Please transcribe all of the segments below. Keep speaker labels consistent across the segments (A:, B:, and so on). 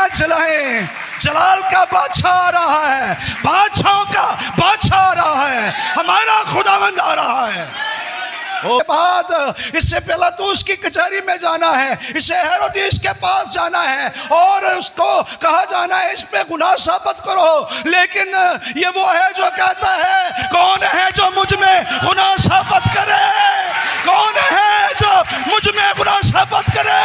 A: चलाएं। जलाल का बादशाह आ रहा है, बादशाहों का बादशाह आ रहा है, हमारा खुदावंद आ रहा है। उसके बाद इससे पहला तो उसकी कचहरी में जाना है, इसे हेरोदेस के पास जाना है और उसको कहा जाना है इस पे गुनाह साबित करो। लेकिन ये वो है जो कहता है कौन है जो मुझ में गुनाह साबित करे, कौन है जो मुझ में गुनाह साबित करे।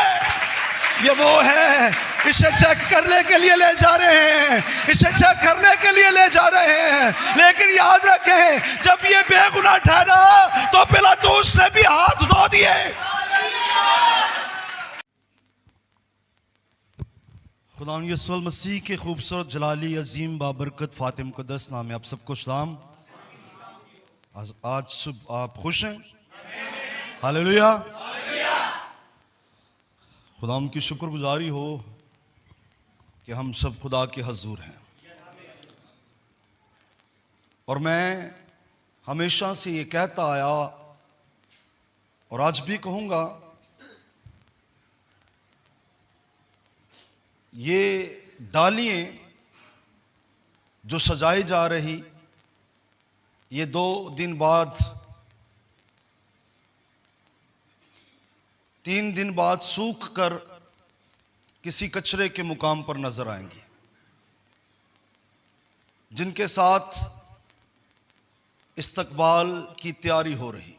A: ये वो है, इसे चेक करने के लिए ले जा रहे हैं, इसे चेक करने के लिए ले जा रहे हैं। लेकिन याद रखें जब ये बेगुनाह ठहरा तो पिलातुस ने भी हाथ धो दिए। खुदा यीशु मसीह के खूबसूरत जलाली अजीम बाबरकत फातिम मुक़द्दस नाम में आप सबको सलाम। आज सुबह आप खुश हैं? हालेलुया। खुदाम की शुक्रगुजारी हो कि हम सब खुदा के हजूर हैं। और मैं हमेशा से ये कहता आया और आज भी कहूँगा, ये डालियाँ जो सजाई जा रही, ये 2 दिन बाद 3 दिन बाद सूख कर किसी कचरे के मुकाम पर नजर आएंगी, जिनके साथ इस्तकबाल की तैयारी हो रही।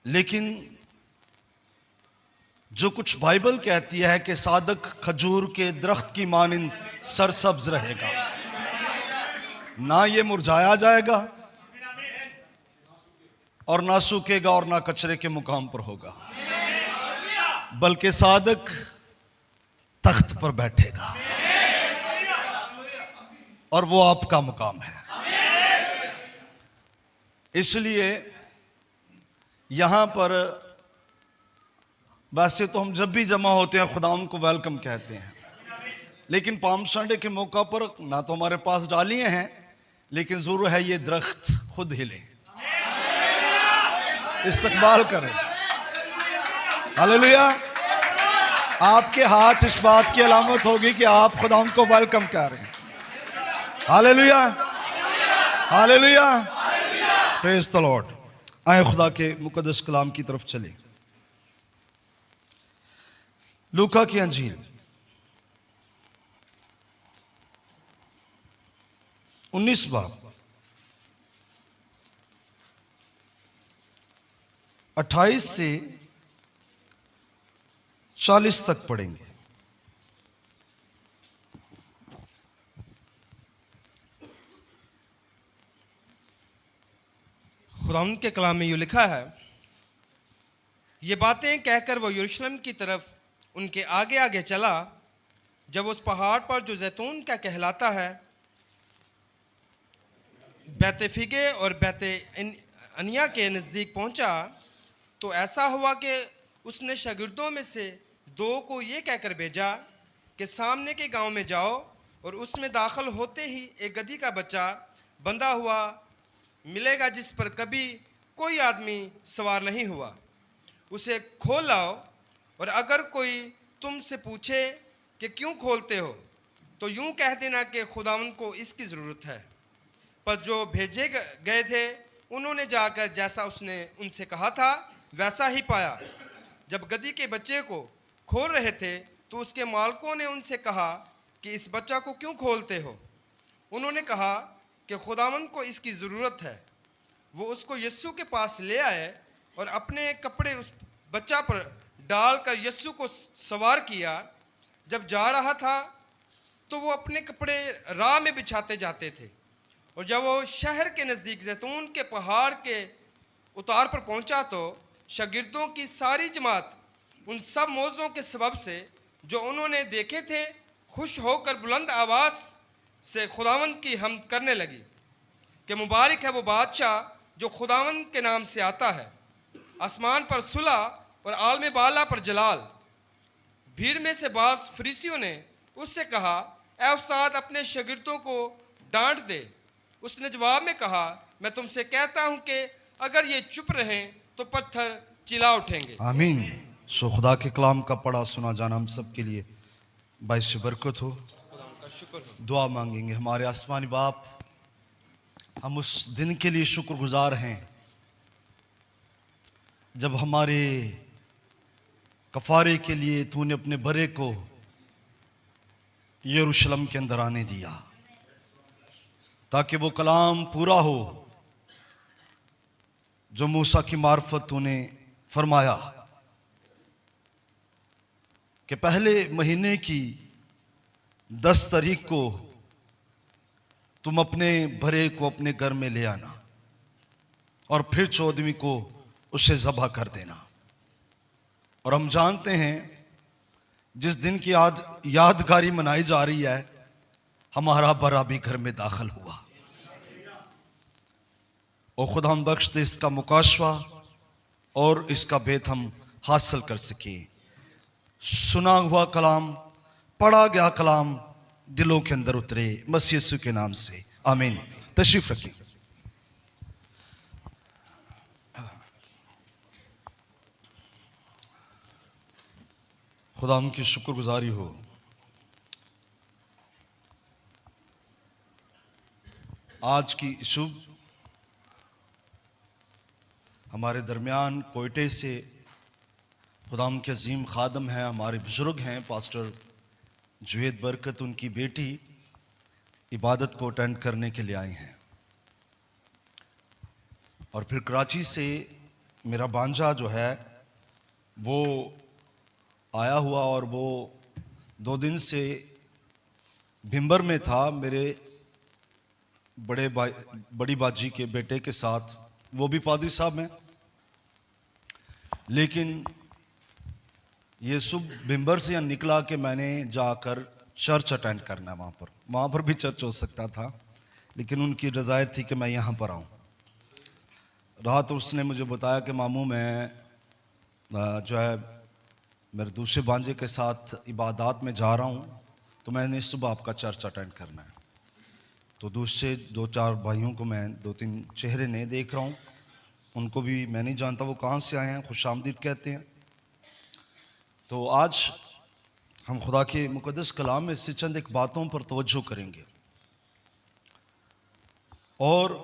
A: लेकिन जो कुछ बाइबल कहती है कि सादक खजूर के दरख्त की मानिंद सरसब्ज रहेगा, ना ये मुरझाया जाएगा और ना सूखेगा और ना कचरे के मुकाम पर होगा, बल्कि सादक तख्त पर बैठेगा और वो आपका मुकाम है। इसलिए यहां पर वैसे तो हम जब भी जमा होते हैं खुदाम को वेलकम कहते हैं, लेकिन पाम संडे के मौका पर ना तो हमारे पास डालियां हैं, लेकिन जरूर है ये दरख्त खुद हिले, इस्तकबाल करें। हालेलुया। आपके हाथ इस बात की अलामत होगी कि आप खुदाम को वेलकम कर रहे हैं। Hallelujah, hallelujah, praise the Lord. आए खुदा के मुकद्दस कलाम की तरफ चले। लूका की अंजील 19 बाब 28 से 40 तक पढ़ेंगे।
B: खुदावंद के कलाम में यूँ लिखा है, ये बातें कहकर वो यरूशलेम की तरफ उनके आगे आगे चला। जब उस पहाड़ पर जो जैतून का कहलाता है बैतफिगे और बैत अनिया के नज़दीक पहुंचा, तो ऐसा हुआ कि उसने शागिर्दों में से 2 को ये कहकर भेजा कि सामने के गांव में जाओ और उसमें दाखिल होते ही एक गधी का बच्चा बंधा हुआ मिलेगा जिस पर कभी कोई आदमी सवार नहीं हुआ, उसे खोल लाओ। और अगर कोई तुमसे पूछे कि क्यों खोलते हो, तो यूं कह देना कि खुदावंद को इसकी ज़रूरत है। पर जो भेजे गए थे उन्होंने जाकर जैसा उसने उनसे कहा था वैसा ही पाया। जब गधी के बच्चे को खोल रहे थे तो उसके मालिकों ने उनसे कहा कि इस बच्चा को क्यों खोलते हो? उन्होंने कहा कि खुदावंद को इसकी ज़रूरत है। वो उसको यीशु के पास ले आए और अपने कपड़े उस बच्चा पर डालकर यीशु को सवार किया। जब जा रहा था तो वो अपने कपड़े राह में बिछाते जाते थे, और जब वो शहर के नज़दीक जैतून के पहाड़ के उतार पर पहुंचा तो शागिर्दों की सारी जमात उन सब मौजों के सबब से जो उन्होंने देखे थे खुश होकर बुलंद आवाज़ से खुदावंद की हमद करने लगी कि मुबारक है वो बादशाह जो खुदावंद के नाम से आता है, आसमान पर सुलह और आलम बाला पर जलाल। भीड़ में से बाज़ फरीसियों ने उससे कहा, ए उस्ताद, अपने शागिर्दों को डांट दे। उसने जवाब में कहा, मैं तुमसे कहता हूं कि अगर ये चुप रहें तो पत्थर चिल्ला उठेंगे।
A: आमीन। सो खुदा के कलाम का पढ़ा सुना जाना हम सब के लिए बाइस बरकत हो।
B: खुदा का शुक्र हो।
A: दुआ मांगेंगे। हमारे आसमानी बाप, हम उस दिन के लिए शुक्रगुजार हैं जब हमारे कफारे के लिए तूने अपने बरे को यरूशलेम के अंदर आने दिया ताकि वो कलाम पूरा हो जो मूसा की मार्फत तूने फरमाया कि पहले महीने की 10 तारीख को तुम अपने भरे को अपने घर में ले आना और फिर 14वीं को उसे ज़बह कर देना। और हम जानते हैं जिस दिन की यादगारी मनाई जा रही है, हमारा बरा भी घर में दाखिल हुआ। और खुदा हम बख्श दे इसका मुकाशवा और इसका भेद हम हासिल कर सके। सुना हुआ कलाम, पढ़ा गया कलाम दिलों के अंदर उतरे, मसीह यीशु के नाम से आमीन। तशरीफ रखें। खुदा की शुक्रगुजारी हो। आज की शुभ हमारे दरमियान कोयटे से खुदाम के अजीम खादम हैं, हमारे बुजुर्ग हैं पास्टर जुवेद बरकत, उनकी बेटी इबादत को अटेंड करने के लिए आए हैं। और फिर कराची से मेरा भांजा जो है वो आया हुआ और वो 2 दिन से भिंबर में था मेरे बड़ी बाजी के बेटे के साथ। वो भी पादरी साहब हैं, लेकिन ये सुबह भिंबर से यहाँ निकला कि मैंने जाकर चर्च अटेंड करना है। वहाँ पर भी चर्च हो सकता था, लेकिन उनकी रज़ायत थी कि मैं यहाँ पर आऊँ। रात उसने मुझे बताया कि मामू मैं जो है मेरे दूसरे भांजे के साथ इबादत में जा रहा हूँ, तो मैंने सुबह आपका चर्च अटेंड करना है। तो दूसरे 2-4 भाइयों को मैं 2-3 चेहरे नए देख रहा हूँ, उनको भी मैं नहीं जानता वो कहाँ से आए हैं, खुशामदीद कहते हैं। तो आज हम खुदा के मुकद्दस कलाम में से चंद एक बातों पर तवज्जो करेंगे और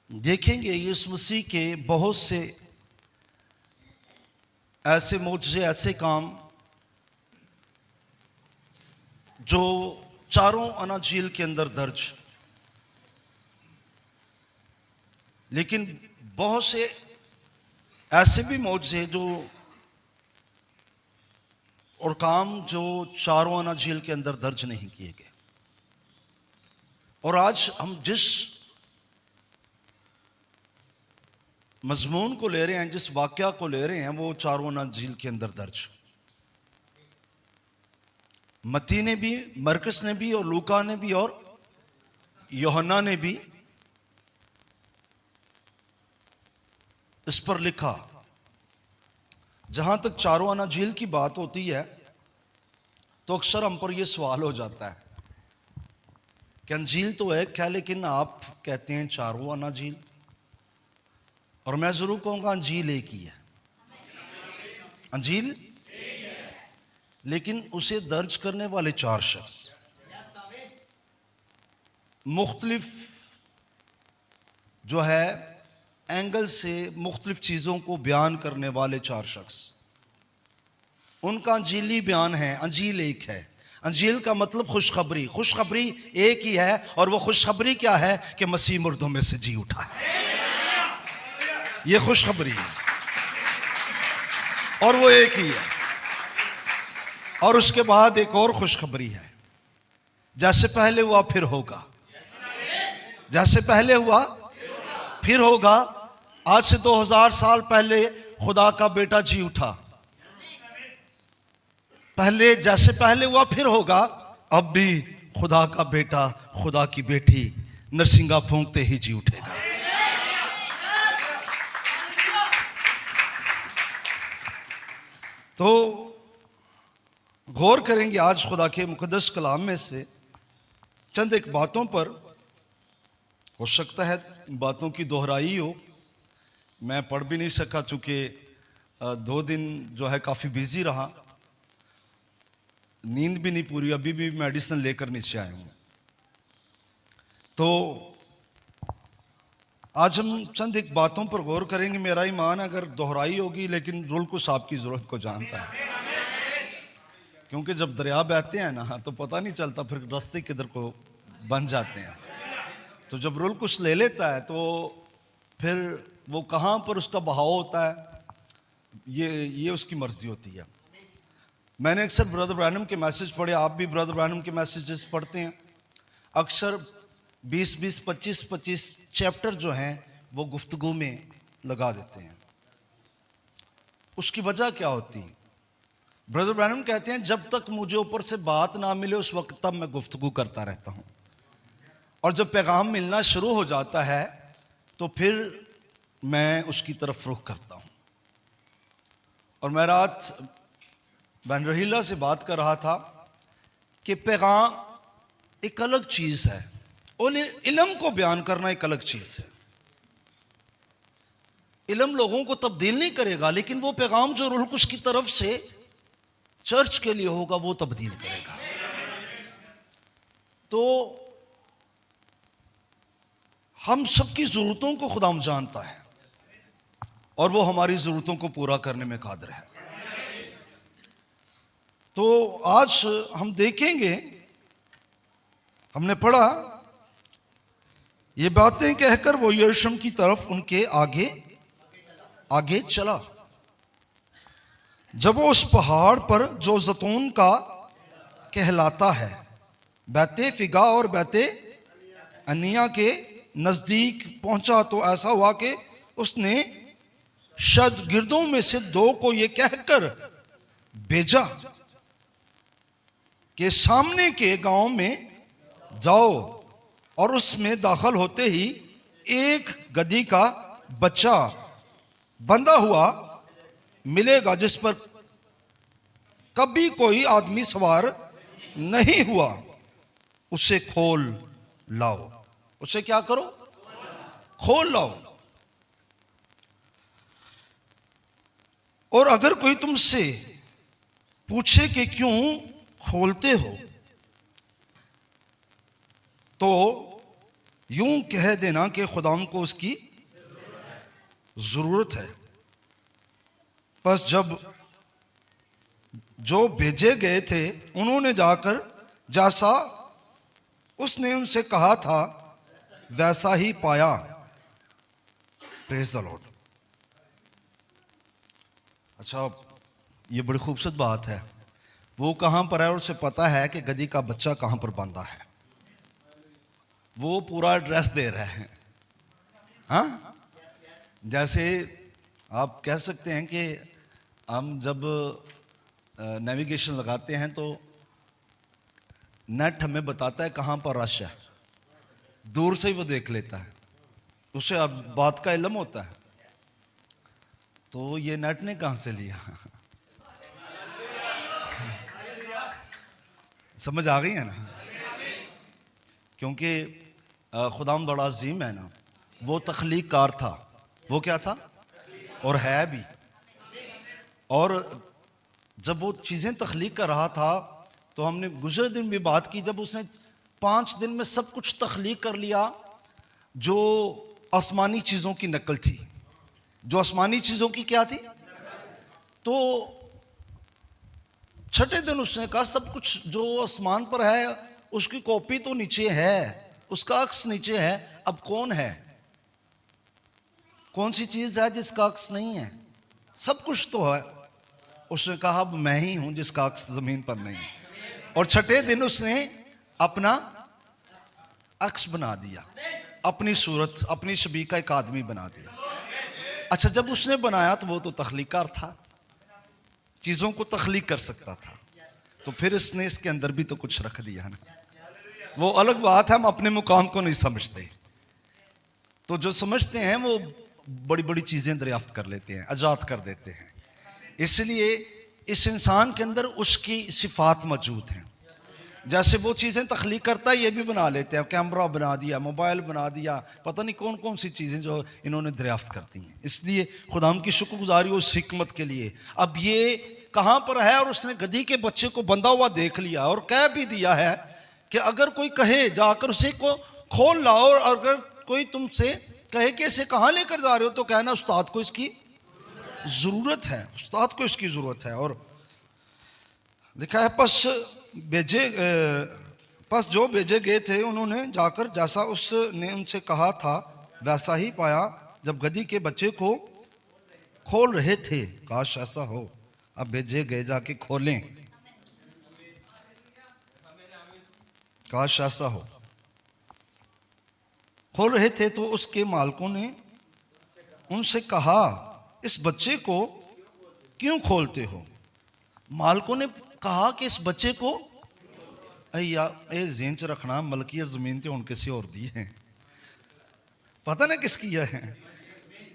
A: देखेंगे यीशु मसीह के बहुत से ऐसे मौजज़े, ऐसे काम जो चारों अनाजील के अंदर दर्ज, लेकिन बहुत से ऐसे भी मौजज़े जो और काम जो चारों अनाजील के अंदर दर्ज नहीं किए गए। और आज हम जिस मजमून को ले रहे हैं, जिस वाक़या को ले रहे हैं, वो चारों अनाजील के अंदर दर्ज। मत्ती ने भी, मरकस ने भी और लूका ने भी और यूहन्ना ने भी इस पर लिखा। जहां तक चारों अनाजील की बात होती है तो अक्सर हम पर यह सवाल हो जाता है कि अंजील तो एक है, लेकिन आप कहते हैं चारों अनाजील। और मैं जरूर कहूंगा अंजील एक ही है, अंजील, लेकिन उसे दर्ज करने वाले 4 शख्स, मुख्तलिफ जो है एंगल से मुख्तलिफ चीज़ों को बयान करने वाले 4 शख्स, उनका अंजीली बयान है। अंजील एक है। अंजील का मतलब खुशखबरी। खुशखबरी एक ही है, और वो खुशखबरी क्या है कि मसीह मुर्दों में से जी उठा है। ये खुशखबरी है और वो एक ही है। और उसके बाद एक और खुशखबरी है, जैसे पहले हुआ फिर होगा, जैसे पहले हुआ फिर होगा। आज से 2000 साल पहले खुदा का बेटा जी उठा। पहले जैसे पहले हुआ फिर होगा, अब भी खुदा का बेटा, खुदा की बेटी नरसिंगा फूंकते ही जी उठेगा। तो गौर करेंगे आज खुदा के मुकद्दस कलाम में से चंद एक बातों पर। हो सकता है बातों की दोहराई हो, मैं पढ़ भी नहीं सका चूंकि 2 दिन जो है काफ़ी बिजी रहा, नींद भी नहीं पूरी, अभी भी मेडिसिन लेकर नीचे आया हूँ। तो आज हम चंद एक बातों पर गौर करेंगे। मेरा ईमान अगर दोहराई होगी, लेकिन रुल्कुस आपकी ज़रूरत को जानता है, क्योंकि जब दरिया बहते हैं ना तो पता नहीं चलता फिर रास्ते किधर को बन जाते हैं। तो जब रुल्कुस ले लेता है तो फिर वो कहाँ पर उसका बहाव होता है, ये उसकी मर्जी होती है। मैंने अक्सर ब्रदर ब्रैनम के मैसेज पढ़े, आप भी ब्रदर ब्रैनम के मैसेजेस पढ़ते हैं। अक्सर 20-20, 25-25 चैप्टर जो हैं वो गुफ्तगू में लगा देते हैं। उसकी वजह क्या होती है? ब्रदर ब्रैनम कहते हैं जब तक मुझे ऊपर से बात ना मिले उस वक्त तक मैं गुफ्तगू करता रहता हूँ, और जब पैगाम मिलना शुरू हो जाता है तो फिर मैं उसकी तरफ रुख करता हूँ। और मैं रात बहन रहीला से बात कर रहा था कि पैगाम एक अलग चीज़ है और इल्म को बयान करना एक अलग चीज़ है। इल्म लोगों को तब्दील नहीं करेगा, लेकिन वो पैगाम जो रूह कुश की तरफ से चर्च के लिए होगा वो तब्दील करेगा। तो हम सबकी ज़रूरतों को खुदाम जानता है और वो हमारी ज़रूरतों को पूरा करने में कादिर है। तो आज हम देखेंगे, हमने पढ़ा, ये बातें कहकर वो यरूशलेम की तरफ उनके आगे आगे चला। जब वो उस पहाड़ पर जो जैतून का कहलाता है बैते फिगा और बैते अनिया के नज़दीक पहुंचा तो ऐसा हुआ कि उसने शागिर्दों में से 2 को ये कहकर भेजा कि सामने के गांव में जाओ और उसमें दाखिल होते ही एक गधी का बच्चा बंधा हुआ मिलेगा जिस पर कभी कोई आदमी सवार नहीं हुआ, उसे खोल लाओ। उसे क्या करो? खोल लाओ। और अगर कोई तुमसे पूछे कि क्यों खोलते हो तो यूं कह देना कि खुदाम को उसकी जरूरत है। बस जब जो भेजे गए थे उन्होंने जाकर जैसा उसने उनसे कहा था वैसा ही पाया। Praise the Lord. अच्छा, ये बड़ी खूबसूरत बात है। वो कहां पर है और उसे पता है कि गधी का बच्चा कहां पर बांधा है। वो पूरा एड्रेस दे रहे हैं। हाँ, जैसे आप कह सकते हैं कि हम जब नेविगेशन लगाते हैं तो नेट हमें बताता है कहां पर रश है, दूर से ही वो देख लेता है, उसे बात का इल्म होता है। तो ये नेट ने कहां से लिया? समझ आ गई है ना? क्योंकि खुदाम बड़ा अजीम है ना, वो तख्लीक कार था। वो क्या था? और है भी। और जब वो चीज़ें तख्लीक कर रहा था तो हमने गुज़रे दिन भी बात की, जब उसने 5 दिन में सब कुछ तख्लीक कर लिया जो आसमानी चीज़ों की नकल थी। जो आसमानी चीज़ों की क्या थी? तो छठे दिन उसने कहा सब कुछ जो आसमान पर है उसकी कॉपी तो नीचे है, उसका अक्स नीचे है। अब कौन है? कौन सी चीज़ है जिसका अक्स नहीं है? सब कुछ तो है। उसने कहा अब मैं ही हूं जिसका अक्स जमीन पर नहीं। और छठे दिन उसने अपना अक्स बना दिया, अपनी सूरत, अपनी शबीह का एक आदमी बना दिया। अच्छा, जब उसने बनाया तो वो तो तख्लीकार था, चीज़ों को तख्लीक कर सकता था, तो फिर इसने इसके अंदर भी तो कुछ रख दिया ना। वो अलग बात है, हम अपने मुकाम को नहीं समझते। तो जो समझते हैं वो बड़ी बड़ी चीज़ें दरियाफ्त कर लेते हैं, आज़ाद कर देते हैं। इसलिए इस इंसान के अंदर उसकी सिफात मौजूद हैं। जैसे वो चीज़ें तख्लीक करता है ये भी बना लेते हैं, कैमरा बना दिया, मोबाइल बना दिया, पता नहीं कौन कौन सी चीज़ें जो इन्होंने दरियाफ्त करती हैं। इसलिए खुदाम की शुक्रगुजारी उस हिकमत के लिए। अब ये कहाँ पर है, और उसने गधी के बच्चे को बंधा हुआ देख लिया और कह भी दिया है कि अगर कोई कहे जाकर उसे को खोल लाओ, और अगर कोई तुमसे कहे कि इसे कहाँ लेकर जा रहे हो तो कहना उस्ताद को इसकी ज़रूरत है, उस्ताद को इसकी ज़रूरत है। और लिखा है पस जो भेजे गए थे उन्होंने जाकर जैसा उसने उनसे कहा था वैसा ही पाया। जब गधी के बच्चे को खोल रहे थे, काश ऐसा हो, अब भेजे गए जाके खोलें, काश ऐसा हो। खोल रहे थे तो उसके मालिकों ने उनसे कहा, इस बच्चे को क्यों खोलते हो? मालिकों ने कहा कि इस बच्चे को ज़हन च रखना, मलकियत ज़मीन तो उनके से और दी है, पता ना किस किया है।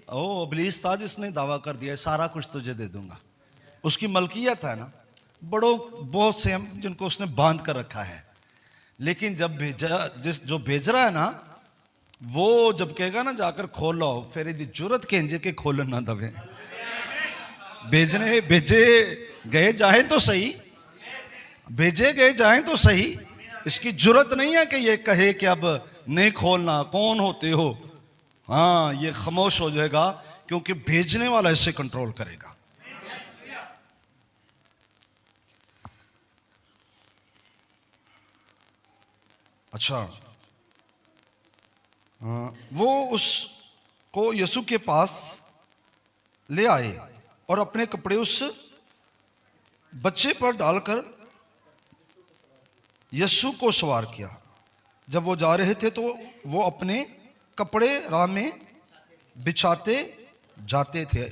A: ओ इब्लीस था जिसने दावा कर दिया सारा कुछ तुझे दे दूंगा, उसकी मलकियत है ना। बहुत से हम जिनको उसने बांध कर रखा है, लेकिन जब जो भेज रहा है ना, वो जब कहेगा ना जाकर खोलो, फिर यदि जरूरत केंजे के खोलन ना दबे। भेजे गए जाए तो सही, भेजे गए जाएं तो सही, इसकी जरूरत नहीं है कि ये कहे कि अब नहीं खोलना, कौन होते हो। हाँ, ये खामोश हो जाएगा क्योंकि भेजने वाला इसे कंट्रोल करेगा। अच्छा, वो उसको यीशु के पास ले आए और अपने कपड़े उस बच्चे पर डालकर यीशु को सवार किया। जब वो जा रहे थे तो वो अपने कपड़े राह में बिछाते जाते थे।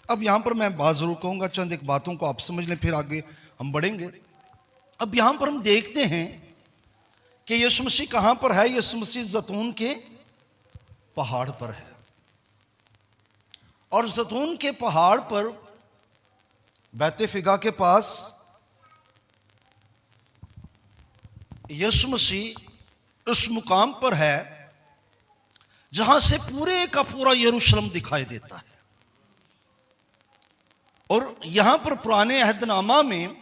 A: अब यहाँ पर मैं बात जरूर कहूँगा, चंद एक बातों को आप समझ लें, फिर आगे हम बढ़ेंगे। अब यहाँ पर हम देखते हैं कि यीशु मसीह कहाँ पर है। यीशु मसीह जैतून के पहाड़ पर है, और जैतून के पहाड़ पर बैतफिगा के पास यीशु मसीह उस मुकाम पर है जहां से पूरे का पूरा यरूशलेम दिखाई देता है। और यहां पर पुराने अहदनामा में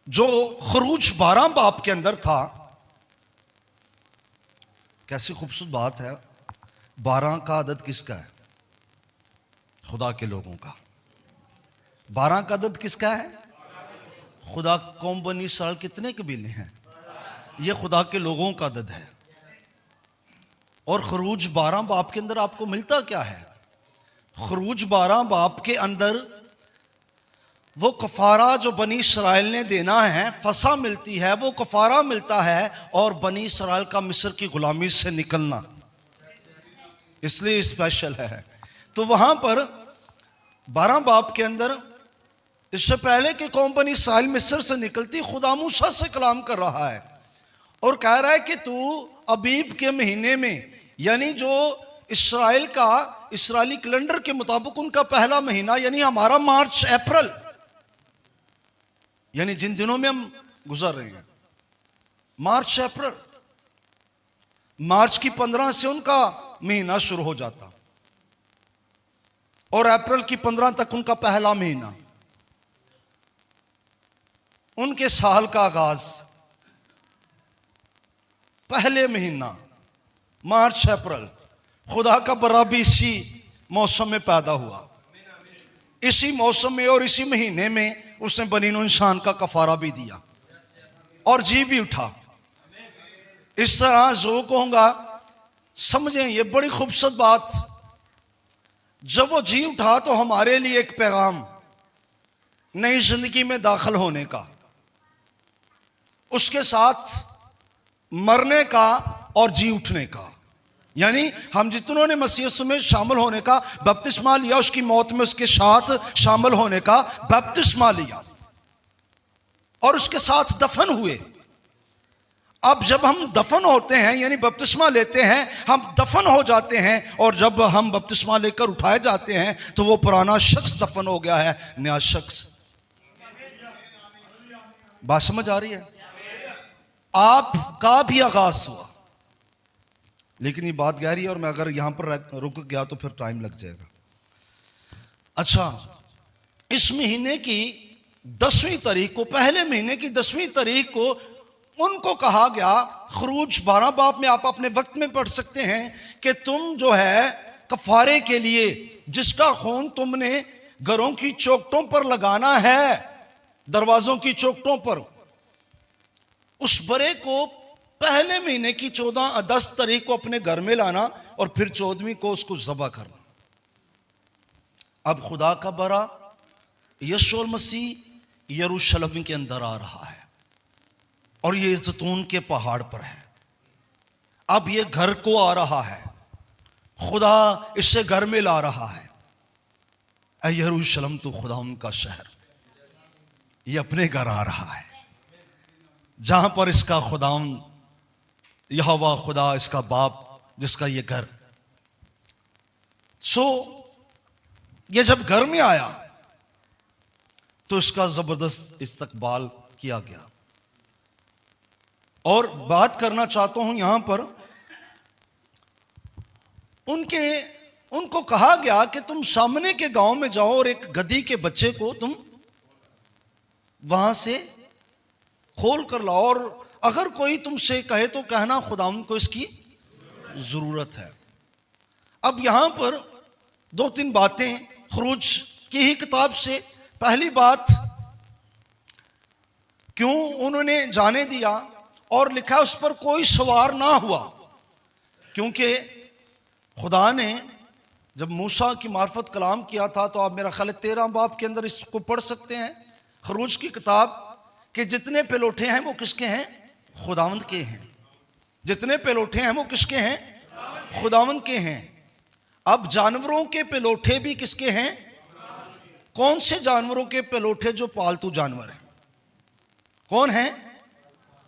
A: जो खरूज 12 बाब के अंदर था, कैसी खूबसूरत बात है। 12 का अदद किसका है? खुदा के लोगों का। 12 का अदद किसका है? खुदा। कौम बनी इसराइल कितने कबीले हैं? ये खुदा के लोगों का अदद है। और खरूज 12 बाब के अंदर आपको मिलता क्या है? खरूज 12 बाब के अंदर वो कफारा जो बनी इसराइल ने देना है, फसा मिलती है, वो कफारा मिलता है, और बनी इसराइल का मिस्र की गुलामी से निकलना, इसलिए स्पेशल है। तो वहां पर 12 बाब के अंदर, इससे पहले कि कौम बनी इसराइल मिस्र से निकलती, खुदा मूसा से कलाम कर रहा है और कह रहा है कि तू अबीब के महीने में, यानी जो इसराइल का इसराइली कैलेंडर के मुताबिक उनका पहला महीना, यानी हमारा मार्च अप्रैल, यानी जिन दिनों में हम गुजर रहे हैं, मार्च अप्रैल, मार्च की 15 से उनका महीना शुरू हो जाता और अप्रैल की 15 तक उनका पहला महीना, उनके साल का आगाज पहले महीना मार्च अप्रैल। खुदा का बरा भी इसी मौसम में पैदा हुआ, इसी मौसम में और इसी महीने में उसने बनीनो इंसान का कफारा भी दिया और जी भी उठा। इस तरह जो कहूंगा, समझें ये बड़ी खूबसूरत बात। जब वो जी उठा तो हमारे लिए एक पैगाम नई जिंदगी में दाखिल होने का, उसके साथ मरने का और जी उठने का, यानी हम जितनों ने मसीह यीशु में शामिल होने का बपतिस्मा लिया, उसकी मौत में उसके साथ शामिल होने का बपतिस्मा लिया और उसके साथ दफन हुए। अब जब हम दफन होते हैं, यानी बपतिस्मा लेते हैं, हम दफन हो जाते हैं, और जब हम बपतिस्मा लेकर उठाए जाते हैं तो वो पुराना शख्स दफन हो गया है, नया शख्स। बात समझ आ रही है? आपका भी आगाज हुआ, लेकिन ये बात गहरी है और मैं अगर यहां पर रुक गया तो फिर टाइम लग जाएगा। अच्छा, इस महीने की 10वीं तारीख को, पहले महीने की 10वीं तारीख को उनको कहा गया, खरूज 12 बाब में आप अपने वक्त में पढ़ सकते हैं कि तुम जो है कफारे के लिए जिसका खून तुमने घरों की चौखटों पर लगाना है, दरवाजों की चौखटों पर, उस बरे को पहले महीने की 10 तारीख को अपने घर में लाना और फिर 14वीं को उसको ज़बह करना। अब खुदा का बरा यीशु मसीह यरूशलेम के अंदर आ रहा है और ये जैतून के पहाड़ पर है। अब ये घर को आ रहा है, खुदा इसे घर में ला रहा है। ऐ यरूशलेम तो खुदा उनका शहर, ये अपने घर आ रहा है जहां पर इसका खुदाम यहोवा खुदा इसका बाप, जिसका ये घर। ये जब घर में आया तो इसका जबरदस्त इस्तकबाल किया गया। और बात करना चाहता हूं यहां पर, उनको कहा गया कि तुम सामने के गांव में जाओ और एक गधी के बच्चे को तुम वहां से खोल कर लाओ, और अगर कोई तुमसे कहे तो कहना खुदावंद को इसकी जरूरत है। अब यहां पर 2-3 बातें खरूज की ही किताब से। पहली बात, क्यों उन्होंने जाने दिया और लिखा उस पर कोई सवार ना हुआ, क्योंकि खुदा ने जब मूसा की मार्फत कलाम किया था, तो आप मेरा ख्याल 13 बाब के अंदर इसको पढ़ सकते हैं, खरूज की किताब, कि जितने पेलोठे हैं वो किसके हैं? खुदावंद के हैं। जितने पेलोठे हैं वो किसके हैं? खुदावंद के हैं। अब जानवरों के पेलोठे भी किसके हैं? कौन से जानवरों के पेलोठे? जो पालतू जानवर हैं। कौन है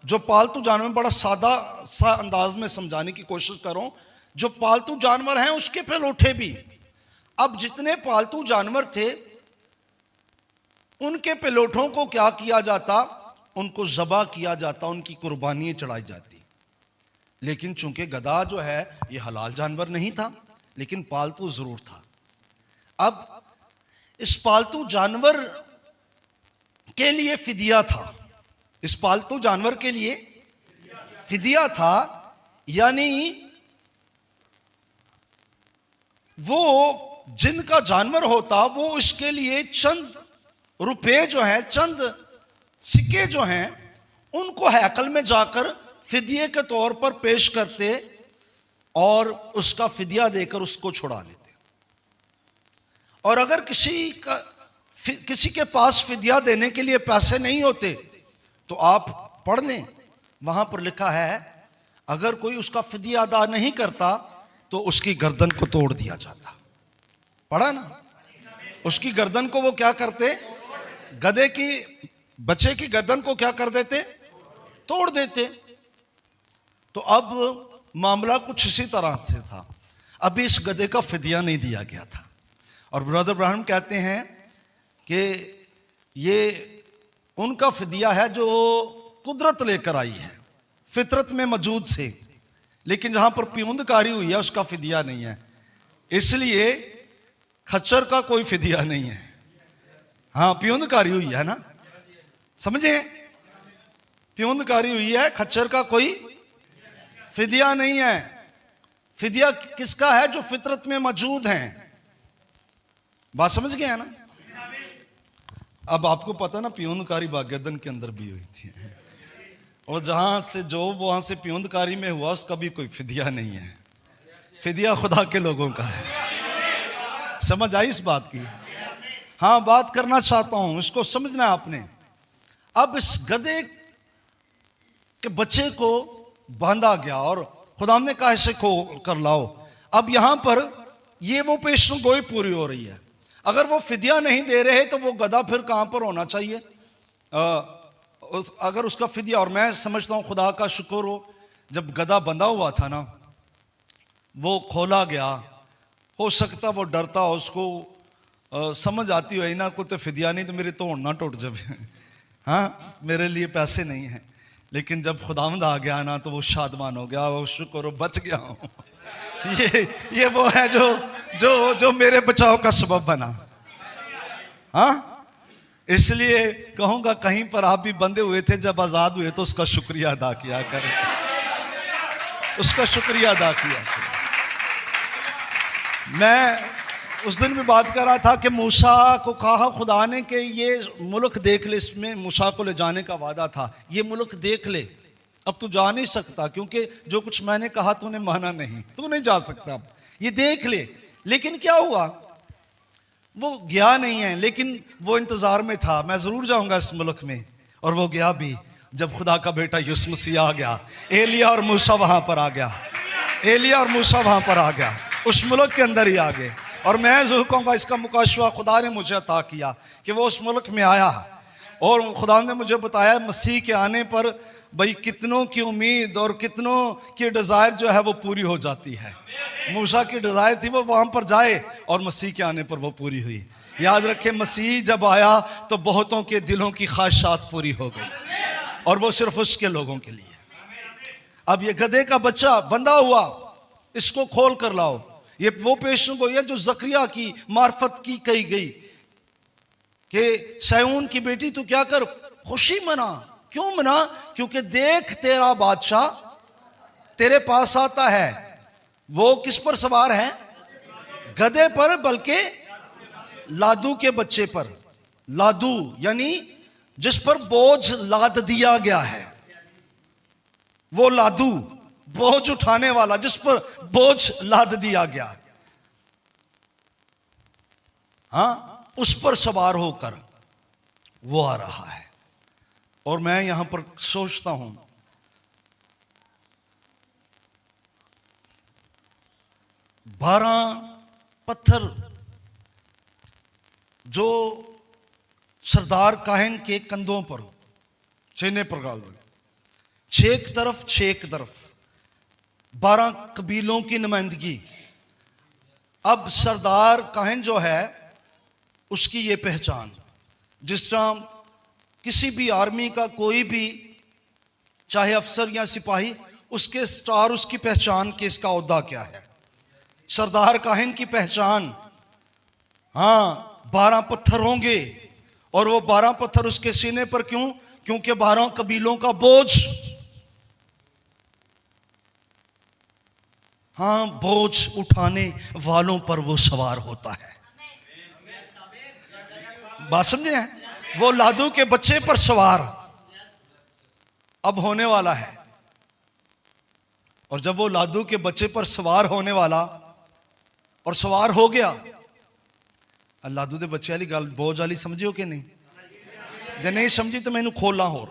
A: जो पालतू जानवर? बड़ा सादा सा अंदाज में समझाने की कोशिश करो। जो पालतू जानवर हैं उसके पेलोठे भी। अब जितने पालतू जानवर थे उनके पेलोठों को क्या किया जाता? उनको ज़बा किया जाता, उनकी कुर्बानियां चढ़ाई जाती। लेकिन चूंकि गधा जो है ये हलाल जानवर नहीं था, लेकिन पालतू जरूर था। अब इस पालतू जानवर के लिए फिदिया था। इस पालतू जानवर के लिए फिदिया था, यानी वो जिनका जानवर होता वो इसके लिए चंद रुपए जो है, चंद सिक्के जो हैं, उनको हैकल में जाकर फिदिये के तौर पर पेश करते और उसका फिदिया देकर उसको छुड़ा लेते। और अगर किसी के पास फिदिया देने के लिए पैसे नहीं होते तो आप पढ़ लें, वहां पर लिखा है अगर कोई उसका फिदिया अदा नहीं करता तो उसकी गर्दन को तोड़ दिया जाता। पढ़ा ना? उसकी गर्दन को वो क्या करते? गधे की, बच्चे की गर्दन को क्या कर देते? तोड़ देते। तो अब मामला कुछ इसी तरह से था। अभी इस गधे का फिदिया नहीं दिया गया था, और ब्रदर ब्राह्मण कहते हैं कि ये उनका फिदिया है जो कुदरत लेकर आई है, फितरत में मौजूद थे, लेकिन जहां पर प्यूंदकारी हुई है उसका फिदिया नहीं है। इसलिए खच्चर का कोई फिदिया नहीं है। हाँ, प्यूंदकारी हुई है ना, समझे? प्यूंदकारी हुई है, खच्चर का कोई फिदिया नहीं है। फिदिया किसका है? जो फितरत में मौजूद हैं। बात समझ गए ना? अब आपको पता ना प्यूंदकारी बागेदन के अंदर भी हुई थी, और जहां से जो वहां से प्यूंदकारी में हुआ उसका भी कोई फिदिया नहीं है। फिदिया खुदा के लोगों का है। समझ आई इस बात की? हाँ, बात करना चाहता हूं, इसको समझना है आपने। अब इस गधे के बच्चे को बांधा गया और खुदा ने कहा इसे खो कर लाओ। अब यहां पर ये वो पेशन गोई पूरी हो रही है। अगर वो फिदिया नहीं दे रहे तो वो गधा फिर कहां पर होना चाहिए? अगर उसका फिदिया, और मैं समझता हूं खुदा का शुक्र हो, जब गधा बंधा हुआ था ना, वो खोला गया, हो सकता वो डरता हो, उसको समझ आती हो ना को तो फिदिया नहीं तो मेरे तो ना टूट जाए, हाँ, मेरे लिए पैसे नहीं हैं, लेकिन जब खुदावंद आ गया ना तो वो शादमान हो गया, वो शुक्र बच गया हूँ। ये वो है जो जो जो मेरे बचाव का सबब बना। हाँ, इसलिए कहूंगा कहीं पर आप भी बंधे हुए थे, जब आजाद हुए तो उसका शुक्रिया अदा किया करें, उसका शुक्रिया अदा किया करें। मैं उस दिन भी बात कर रहा था कि मूसा को कहा खुदा ने कि ये मुल्क देख ले, इसमें मूसा को ले जाने का वादा था, ये मुल्क देख ले, अब तू जा नहीं सकता क्योंकि जो कुछ मैंने कहा तूने माना नहीं, तू नहीं जा सकता, अब ये देख ले। लेकिन क्या हुआ, वो गया नहीं है, लेकिन वो इंतजार में था, मैं जरूर जाऊंगा इस मुल्क में, और वो गया भी। जब खुदा का बेटा यीशु मसीह आ गया, एलिया और मूसा वहां पर आ गया, एलिया और मूसा वहां पर आ गया, उस मुल्क के अंदर ही आ गए। और मैं जरूर कहूँगा इसका मुकाशवा खुदा ने मुझे अता किया कि वो उस मुल्क में आया, और खुदा ने मुझे बताया मसीह के आने पर भाई कितनों की उम्मीद और कितनों की डिज़ायर जो है वो पूरी हो जाती है। मूसा की डिज़ायर थी वो वहाँ पर जाए, और मसीह के आने पर वो पूरी हुई। याद रखें, मसीह जब आया तो बहुतों के दिलों की ख्वाहिशात पूरी हो गई, और वो सिर्फ उसके लोगों के लिए। अब ये गधे का बच्चा बंधा हुआ, इसको खोल कर लाओ, ये वो पेशेंट को, ये जो जकरिया की मार्फत की कही गई कि सैऊन की बेटी तू क्या कर, खुशी मना। क्यों मना? क्योंकि देख तेरा बादशाह तेरे पास आता है। वो किस पर सवार है? गधे पर, बल्कि लादू के बच्चे पर। लादू यानी जिस पर बोझ लाद दिया गया है, वो लादू बोझ उठाने वाला, जिस पर बोझ लाद दिया गया, हाँ, उस पर सवार होकर वो आ रहा है। और मैं यहां पर सोचता हूं, बारह पत्थर जो सरदार काहिन के कंधों पर छेने पर गाल, छेक तरफ छेक तरफ, 12 कबीलों की नुमाइंदगी। अब सरदार काहिन जो है उसकी ये पहचान, जिस तरह किसी भी आर्मी का कोई भी चाहे अफसर या सिपाही, उसके स्टार, उसकी पहचान कि इसका ओहदा क्या है। सरदार काहिन की पहचान, हाँ, 12 पत्थर होंगे, और वो 12 पत्थर उसके सीने पर। क्यों? क्योंकि 12 कबीलों का बोझ, हाँ, बोझ उठाने वालों पर वो सवार होता है। बात समझे हैं? वो लादू के बच्चे पर सवार अब होने वाला है। और जब वो लादू के बच्चे पर सवार होने वाला और सवार हो गया, लादू के बच्चे वाली गल बोझ वाली समझियो कि नहीं? जे नहीं समझी तो मैनू खोला होर।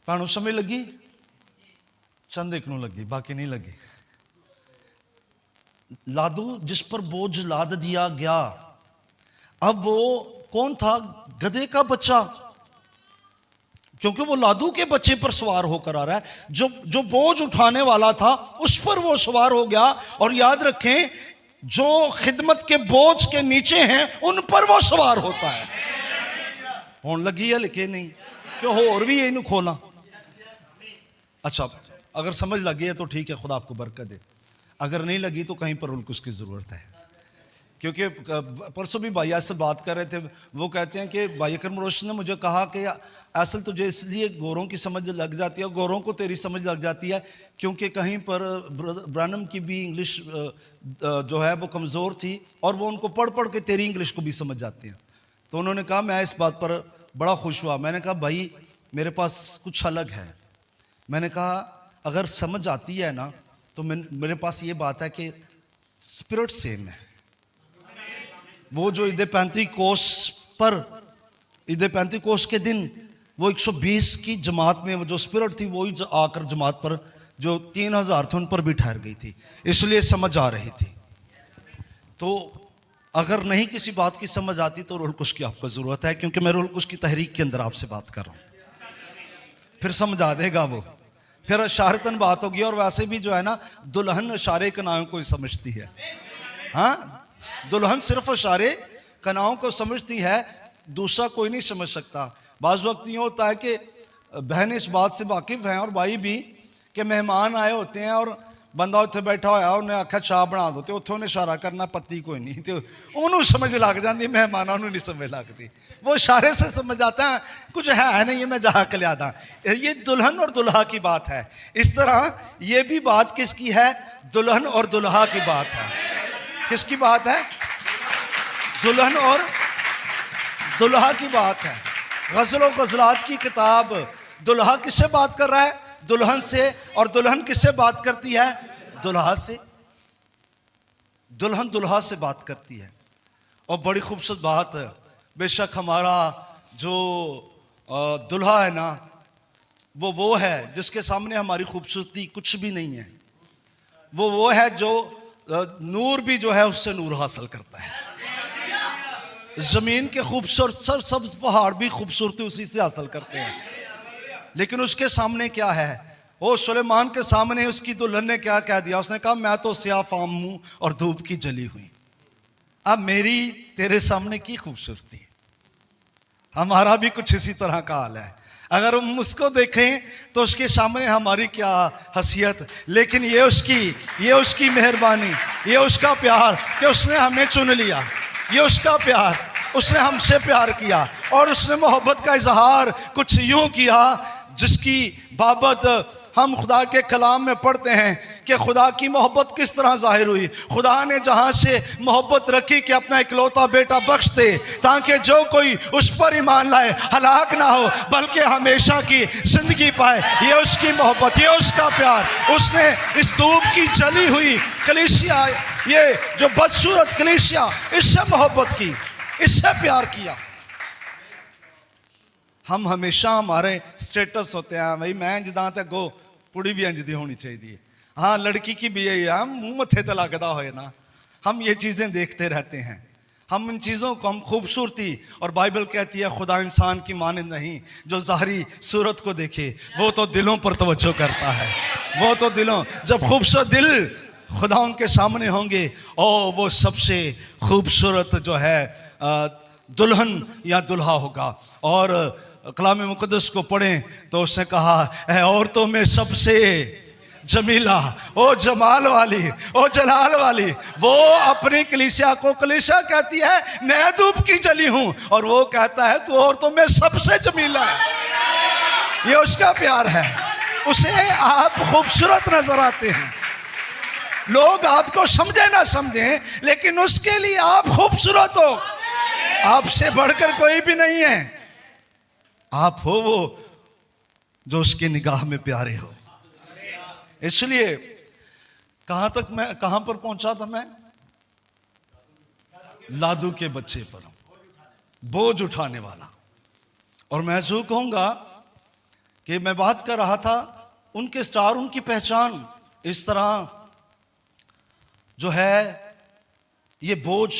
A: भाणू समझ लगी? चंद एक नू लगी, बाकी नहीं लगी। लादू जिस पर बोझ लाद दिया गया, अब वो कौन था? गधे का बच्चा, क्योंकि वो लादू के बच्चे पर सवार होकर आ रहा है। जो बोझ उठाने वाला था उस पर वो सवार हो गया। और याद रखें, जो खिदमत के बोझ के नीचे हैं उन पर वो सवार होता है। होने लगी है लिखे नहीं क्यों? होर भी इनू खोला। अच्छा, अगर समझ लगी है तो ठीक है, खुदा आपको बरकत दे। अगर नहीं लगी तो कहीं पर उनको उसकी ज़रूरत है। क्योंकि परसों भी भाई असल बात कर रहे थे, वो कहते हैं कि भाई अकरम रोशन ने मुझे कहा कि असल तुझे इसलिए गोरों की समझ लग जाती है, गोरों को तेरी समझ लग जाती है, क्योंकि कहीं पर ब्रानम की भी इंग्लिश जो है वो कमज़ोर थी, और वो उनको पढ़ पढ़ के तेरी इंग्लिश को भी समझ जाती है। तो उन्होंने कहा, मैं इस बात पर बड़ा खुश हुआ। मैंने कहा भाई मेरे पास कुछ अलग है। मैंने कहा अगर समझ आती है ना तो मेरे पास ये बात है कि स्पिरिट सेम है। वो जो ईद पैंतीकोस पर, ईद पैंतीकोस के दिन वो 120 की जमात में वो जो स्पिरिट थी वही आकर जमात पर जो 3000 थे उन पर भी ठहर गई थी, इसलिए समझ आ रही थी। तो अगर नहीं किसी बात की समझ आती तो रूह कुश की आपको ज़रूरत है, क्योंकि मैं रूह कुश की तहरीक के अंदर आपसे बात कर रहा हूँ। फिर समझा देगा वो, फिर इशारतन बात होगी। और वैसे भी जो है ना, दुल्हन इशारे कनाओं को समझती है। हाँ, दुल्हन सिर्फ इशारे कनाओं को समझती है। दूसरा कोई नहीं समझ सकता। बाज़ वक्त यूँ होता है कि बहन इस बात से वाकिफ़ हैं और भाई भी कि मेहमान आए होते हैं और बंदा उत्थे बैठा होया उन्हें आख्या चाह बना दो तो उत्थे उन्हें इशारा करना पत्ती कोई नहीं तो उन्होंने समझ लग जाती, मेहमानों को नहीं समझ लगती, वो इशारे से समझ आता है कुछ है नहीं, मैं जहाँ के लिया था। ये दुल्हन और दुल्हा की बात है। इस तरह ये भी बात किसकी है? दुल्हन और दुल्हा की बात है। किसकी बात है? दुल्हन और दुल्हा की बात है। गज़ल और गज़लात की किताब दुल्हा किससे बात कर रहा है? दुल्हन से। और दुल्हन किससे बात करती है? दुल्हा से। दुल्हन दुल्हा से बात करती है। और बड़ी खूबसूरत बात है, बेशक हमारा जो दुल्हा है ना वो है जिसके सामने हमारी खूबसूरती कुछ भी नहीं है। वो है जो नूर भी जो है उससे नूर हासिल करता है। जमीन के खूबसूरत सरसब्ज पहाड़ भी खूबसूरती उसी से हासिल करते हैं। लेकिन उसके सामने क्या है? वो सुलेमान के सामने उसकी दुल्हन ने क्या कह दिया? उसने कहा मैं तो स्याह फाम हूं और धूप की जली हुई। अब मेरी तेरे सामने की खूबसूरती। हमारा भी कुछ इसी तरह का हाल है। अगर हम उसको देखें तो उसके सामने हमारी क्या हसीयत, लेकिन ये उसकी मेहरबानी, ये उसका प्यार कि उसने हमें चुन लिया, ये उसका प्यार, उसने हमसे प्यार किया और उसने मोहब्बत का इजहार कुछ यूं किया जिसकी बाबत हम खुदा के कलाम में पढ़ते हैं कि खुदा की मोहब्बत किस तरह जाहिर हुई। खुदा ने जहां से मोहब्बत रखी कि अपना इकलौता बेटा बख्श दे ताकि जो कोई उस पर ईमान लाए हलाक ना हो बल्कि हमेशा की जिंदगी पाए। ये उसकी मोहब्बत, ये उसका प्यार। उसने इस धूप की जली हुई कलीसिया, ये जो बदसूरत कलीसिया, इससे मोहब्बत की, इससे प्यार किया। हम हमेशा हमारे स्टेटस होते हैं भाई मैं जिदा तक गो कुड़ी भी इंज दी होनी चाहिए, हाँ लड़की की भी यही है, हम मुंह मथे तो लगता होए ना। हम ये चीज़ें देखते रहते हैं, हम इन चीज़ों को हम खूबसूरती, और बाइबल कहती है खुदा इंसान की मानंद नहीं जो ज़ाहरी सूरत को देखे, वो तो दिलों पर तवज्जो करता है। वो तो दिलों, जब खूबसूरत दिल खुदा उनके सामने होंगे और वो सबसे खूबसूरत जो है दुल्हन या दुल्हा होगा। और कलाम मुक़द्दस को पढ़ें तो उसने कहा है औरतों में सबसे जमीला, ओ जमाल वाली, ओ जलाल वाली, वो अपनी कलीसिया को, कलीसिया कहती है मैं धूप की जली हूं और वो कहता है तू औरतों में सबसे जमीला है। ये उसका प्यार है। उसे आप खूबसूरत नजर आते हैं, लोग आपको समझे ना समझे, लेकिन उसके लिए आप खूबसूरत हो। आपसे बढ़कर कोई भी नहीं है। आप हो वो जो उसकी निगाह में प्यारे हो। इसलिए कहां पर पहुंचा था मैं? लादू के बच्चे पर बोझ उठाने वाला। और मैं जो कहूंगा कि मैं बात कर रहा था उनके स्टार, उनकी पहचान इस तरह जो है, ये बोझ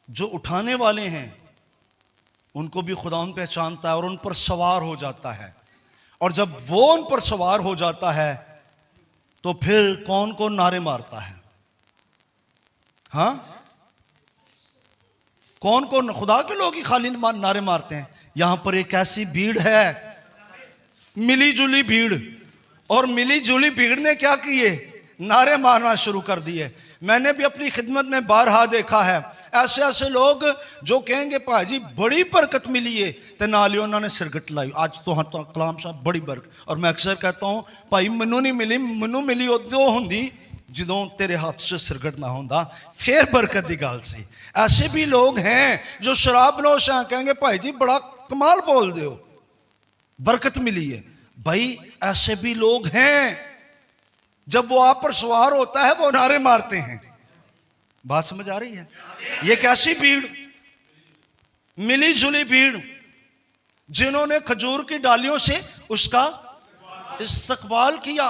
A: जो उठाने वाले हैं उनको भी खुदा पहचानता है और उन पर सवार हो जाता है। और जब वो उन पर सवार हो जाता है तो फिर कौन कौन नारे मारता है? हाँ, कौन कौन? खुदा के लोग ही खाली नारे मारते हैं। यहां पर एक ऐसी भीड़ है, मिली जुली भीड़, और मिली जुली भीड़ ने क्या किए? नारे मारना शुरू कर दिए। मैंने भी अपनी खिदमत में बारहा देखा है ऐसे ऐसे लोग जो कहेंगे भाजी बड़ी बरकत मिली है तो नाल ही उन्होंने सिरगट लाई, आज तो हाँ तो कलाम साहब बड़ी बरकत। और मैं अक्सर कहता हूँ भाई मैनू नहीं मिली, मैनू मिली उदों होंदी ਜਦੋਂ तेरे हाथ से सिरगट ना होंदा, फिर बरकत की गल सी। ऐसे भी लोग हैं जो शराबनोश हैं, कहेंगे भाई जी बड़ा कमाल बोल दे हो, बरकत मिली है। भाई ऐसे भी लोग हैं, जब वो आप पर सवार होता है वो नारे मारते हैं। बात समझ आ रही है? ये कैसी भीड़, मिली जुली भीड़, जिन्होंने खजूर की डालियों से उसका इस्तकबाल किया।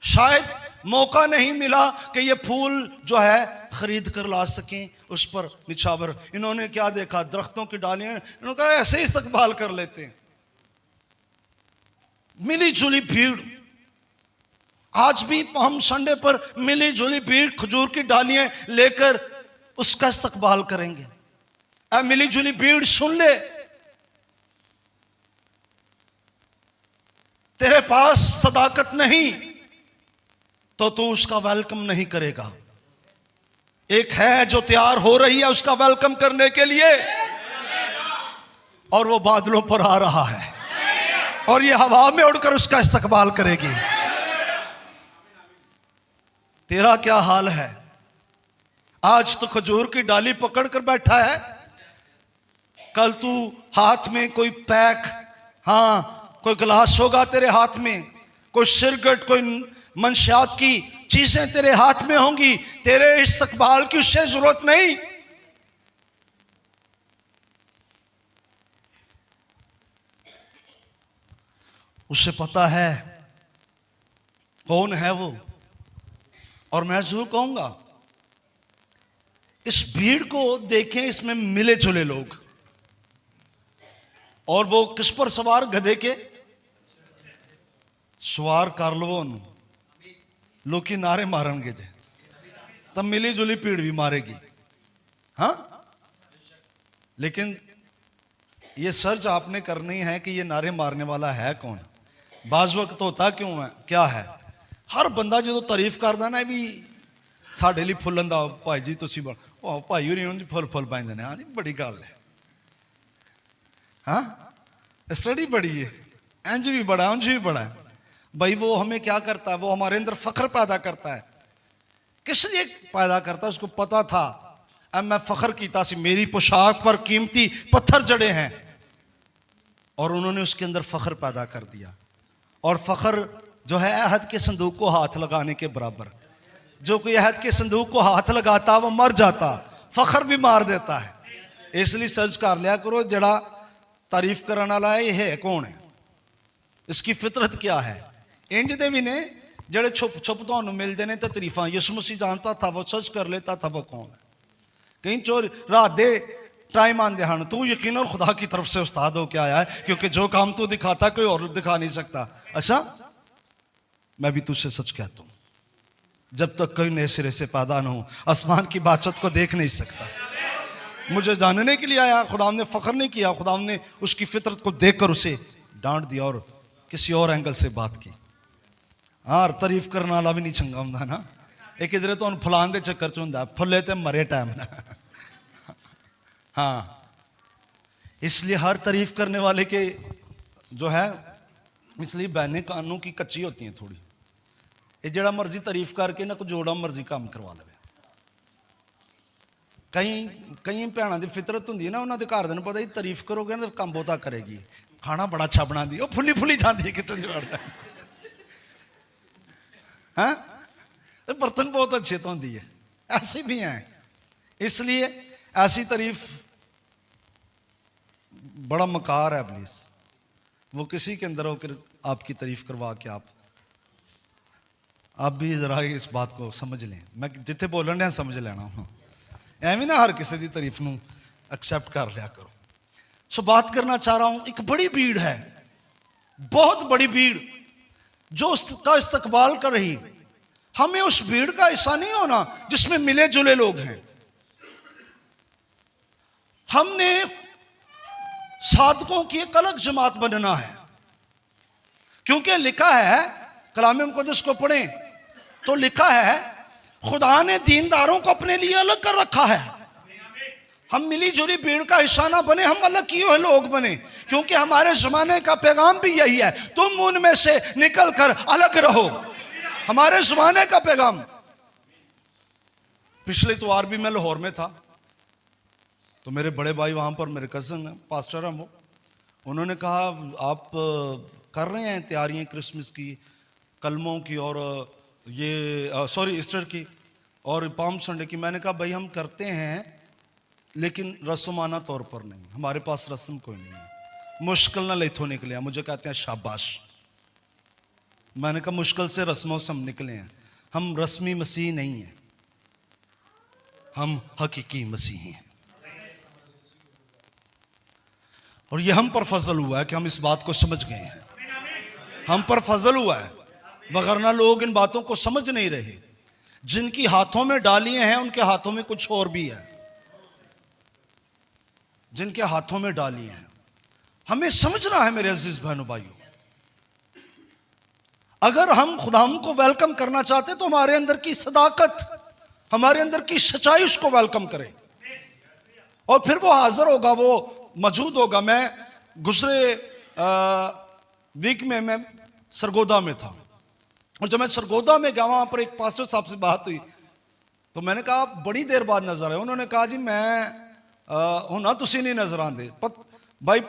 A: शायद मौका नहीं मिला कि ये फूल जो है खरीद कर ला सकें उस पर निछावर। इन्होंने क्या देखा? दरख्तों की डालियां, इन्होंने कहा ऐसे ही इस्तकबाल कर लेते हैं। मिली जुली भीड़। आज भी हम संडे पर मिली जुली भीड़ खजूर की डालियां लेकर उसका इस्तकबाल करेंगे। ऐ मिली जुली भीड़ सुन ले, तेरे पास सदाकत नहीं तो तू उसका वेलकम नहीं करेगा। एक है जो तैयार हो रही है उसका वेलकम करने के लिए, और वो बादलों पर आ रहा है और ये हवा में उड़कर उसका इस्तकबाल करेगी। तेरा क्या हाल है? आज तो खजूर की डाली पकड़ कर बैठा है, कल तू हाथ में कोई पैक, हाँ कोई गिलास होगा तेरे हाथ में, कोई सिरगट, कोई मंशियात की चीजें तेरे हाथ में होंगी। तेरे इस्तकबाल की उससे जरूरत नहीं। उसे पता है कौन है वो। और मैं जरूर कहूंगा इस भीड़ को देखें, इसमें मिले जुले लोग, और वो किस पर सवार? गधे के सवार कर लो लोग नारे मारेंगे थे, तब मिली जुली भीड़ भी मारेगी। हाँ, लेकिन ये सर्च आपने करनी है कि ये नारे मारने वाला है कौन। बाज वक्त होता क्यों है, क्या है, हर बंदा जो तारीफ करदा ना भी साडे लिए फुलन दा भाई जी तुसी भाई होरी उंज फुल फुल पाइंदे ने। हाँ जी, बड़ी गल है। हाँ, स्टडी बड़ी है, इंज भी बड़ा उंज भी बड़ा है भाई। वो हमें क्या करता है? वो हमारे अंदर फख्र पैदा करता है। किस लिए पैदा करता है? उसको पता था अब मैं फख्र कीता सी, मेरी पोशाक पर कीमती पत्थर जड़े हैं, और उन्होंने उसके अंदर फख्र पैदा कर दिया। और फख्र जो है अहद के संदूक को हाथ लगाने के बराबर। जो कोई अहद के संदूक को हाथ लगाता वो मर जाता, फख्र भी मार देता है। इसलिए सर्च कर लिया करो जड़ा तारीफ करने वाला है, ये है कौन है, इसकी फितरत क्या है। इंज दे भी ने जड़े छुप छुप तो मिलते हैं तो तारीफा। यीशु मसीह जानता था, वो सर्च कर लेता था वो कौन है। कहीं चोर रात दे टाइम आंदे हैं, तू यकीन और खुदा की तरफ से उस्ताद हो क्या आया है, क्योंकि जो काम तू दिखाता कोई और दिखा नहीं सकता। अच्छा, मैं भी तुझसे सच कहता हूं, जब तक कोई नए सिरे से पैदा न हो आसमान की बादशाहत को देख नहीं सकता। मुझे जानने के लिए आया, खुदा ने फख्र नहीं किया, खुदा ने उसकी फितरत को देखकर उसे डांट दिया और किसी और एंगल से बात की। हाँ, तारीफ करने वाला भी नहीं चंगा होंदा ना। एक इधर तो फलान के चक्कर च होंदा, फुले ते मरे टाइम ना। हाँ, इसलिए हर तारीफ करने वाले के जो है, इसलिए बहनें कानों की कच्ची होती हैं थोड़ी। ये जड़ा मर्जी तारीफ करके ना, को जोड़ा मर्जी काम करवा ले। कई भैनों की फितरत होंगी ना, उन्होंने घर दिन पता ही तारीफ करोगे ना काम बहुता करेगी, खाना बड़ा अच्छा बना दी, फुली फुली जाती है किचन जोड़ता। हाँ, बर्तन बहुत अच्छे तो होंगी है, ऐसी भी हैं। इसलिए ऐसी तारीफ बड़ा मकार है प्लीज। वो किसी के अंदर होकर आपकी तारीफ करवा के आप भी जरा इस बात को समझ लें। मैं जिथे बोलन रहा समझ लेना हूँ, एवं ना हर किसी की तारीफ नूं एक्सेप्ट कर लिया करो। सो बात करना चाह रहा हूं, एक बड़ी भीड़ है, बहुत बड़ी भीड़ जो उसका इस्तकबाल कर रही। हमें उस भीड़ का हिस्सा नहीं होना जिसमें मिले जुले लोग हैं। हमने साधकों की एक अलग जमात बनना है, क्योंकि लिखा है, कलाम मुक़द्दस को पढ़ें तो लिखा है खुदा ने दीनदारों को अपने लिए अलग कर रखा है। हम मिली जुली भीड़ का हिस्सा ना बने, हम अलग किए हुए लोग बने, क्योंकि हमारे जमाने का पैगाम भी यही है, तुम उनमें से निकल कर अलग रहो। हमारे जमाने का पैगाम। पिछले इतवार भी मैं लाहौर में था, तो मेरे बड़े भाई वहां पर, मेरे कजन है, पास्टर हैं वो, उन्होंने कहा आप कर रहे हैं तैयारियां क्रिसमस की, कलमों की, और ये सॉरी ईस्टर की और पाम संडे की। मैंने कहा भाई हम करते हैं लेकिन रस्माना तौर पर नहीं, हमारे पास रस्म कोई नहीं है। मुश्किल ना लेथो निकले हैं, मुझे कहते हैं शाबाश। मैंने कहा मुश्किल से रस्मों से हम निकले हैं, हम रस्मी मसीह नहीं हैं, हम हकीकी मसीह हैं। और ये हम पर फजल हुआ है कि हम इस बात को समझ गए हैं, हम पर फजल हुआ है, वगरना लोग इन बातों को समझ नहीं रहे। जिनकी हाथों में डालियां हैं उनके हाथों में कुछ और भी है। जिनके हाथों में डाली हैं। हमें समझना है मेरे अजीज बहनों भाइयों, अगर हम खुदाम को वेलकम करना चाहते तो हमारे अंदर की सदाकत, हमारे अंदर की सच्चाई उसको वेलकम करे, और फिर वो हाजिर होगा, वो मौजूद होगा। मैं गुजरे वीक में मैं सरगोदा में था, और जब मैं सरगोदा में गया वहां पर एक पास्टर साहब से बात हुई, तो मैंने कहा आप बड़ी देर बाद नजर आए। उन्होंने कहा जी मैं हुना तुसी नहीं नजर आते भाई।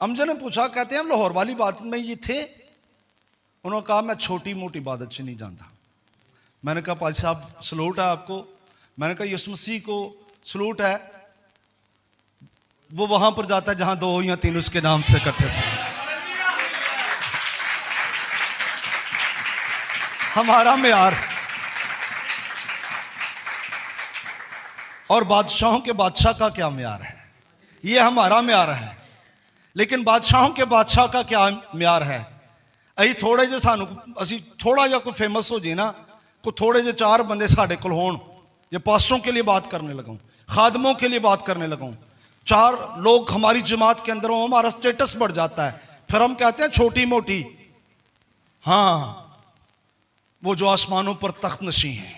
A: अमजद ने पूछा, कहते हैं हम लाहौर वाली बात में ये थे? उन्होंने कहा मैं छोटी मोटी इबादत से नहीं जानता। मैंने कहा पाजी साहब सलूट है आपको। मैंने कहा यीशु मसीह को सलूट है, वो वहां पर जाता है जहां 2 या 3 उसके नाम से इकट्ठे से। हमारा मेयार और बादशाहों के बादशाह का क्या मेयार है? ये हमारा मेयार है, लेकिन बादशाहों के बादशाह का क्या मेयार है? अभी थोड़े जे सानू असी थोड़ा जा कोई फेमस हो जाए ना, को थोड़े जे 4 बंदे साढ़े कोल होण, ये पास्टरों के लिए बात करने लगाऊं, खादमों के लिए बात करने लगाऊं, 4 लोग हमारी जमात के अंदर हो, हमारा स्टेटस बढ़ जाता है। फिर हम कहते हैं छोटी मोटी। हाँ, वो जो आसमानों पर तख्त नशी है,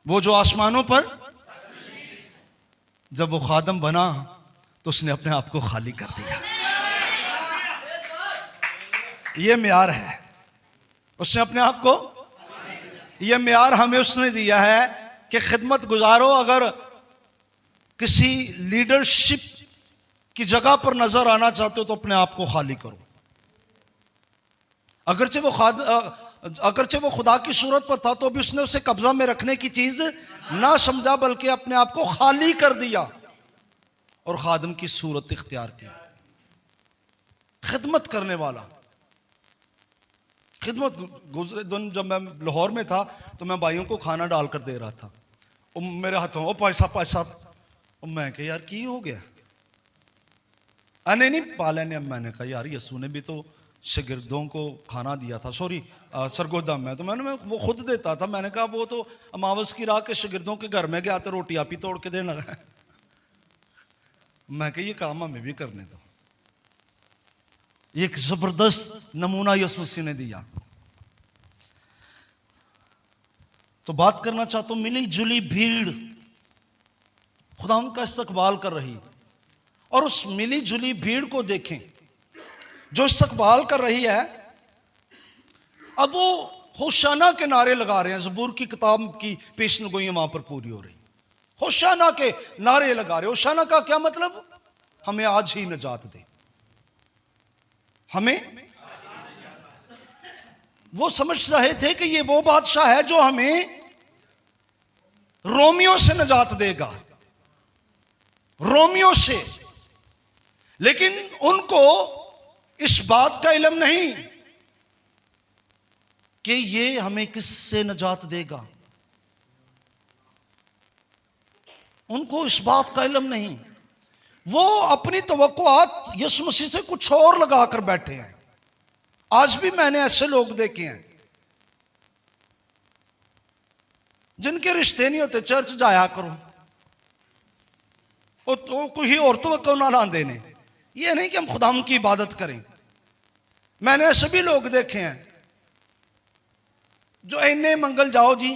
A: वो जो आसमानों पर, जब वो खादम बना तो उसने अपने आप को खाली कर दिया। ये म्यार है, उसने अपने आप को, ये म्यार हमें उसने दिया है कि खिदमत गुजारो। अगर किसी लीडरशिप की जगह पर नजर आना चाहते हो तो अपने आप को खाली करो। अगरचे वो खुदा की सूरत पर था तो भी उसने उसे कब्जा में रखने की चीज ना समझा, बल्कि अपने आप को खाली कर दिया और खादम की सूरत इख्तियार की। खिदमत करने वाला, खिदमत। गुजरे दिन जब मैं लाहौर में था तो मैं भाइयों को खाना डालकर दे रहा था, मेरे हाथों, ओ पैसा पैसा, मैं कहा यार की हो गया? नहीं पाले ने। मैंने कहा यार यसू ने भी तो शागिर्दों को खाना दिया था, सॉरी सरगोदा में, तो मैंने वो खुद देता था। मैंने कहा वो तो अमावस की रात के शागिर्दों के घर में गया तो रोटी आप ही तोड़ के देना है। मैं कहा ये काम हमें भी करने दो। एक जबरदस्त नमूना यीशु मसीह ने दिया। तो बात करना चाहता हूं, मिली जुली भीड़ खुदा उनका इस्तकबाल कर रही, और उस मिली जुली भीड़ को देखें जो इस्तकबाल कर रही है। अब वो होशाना के नारे लगा रहे हैं, ज़बूर की किताब की पेशनगोई वहां पर पूरी हो रही, होशाना के नारे लगा रहे। होशाना का क्या मतलब? हमें आज ही निजात दे, हमें। वो समझ रहे थे कि ये वो बादशाह है जो हमें रोमियो से निजात देगा, रोमियो से। लेकिन उनको इस बात का इल्म नहीं कि ये हमें किससे निजात देगा। उनको इस बात का इल्म नहीं। वो अपनी तवक्कुआत यीशु मसीह से कुछ और लगाकर बैठे हैं। आज भी मैंने ऐसे लोग देखे हैं जिनके रिश्ते नहीं होते, चर्च जाया करो, तो कोई और तवक्को ना लांदे ने। ये नहीं कि हम खुदाम की इबादत करें। मैंने ऐसे भी लोग देखे हैं जो इन्ने मंगल जाओ जी,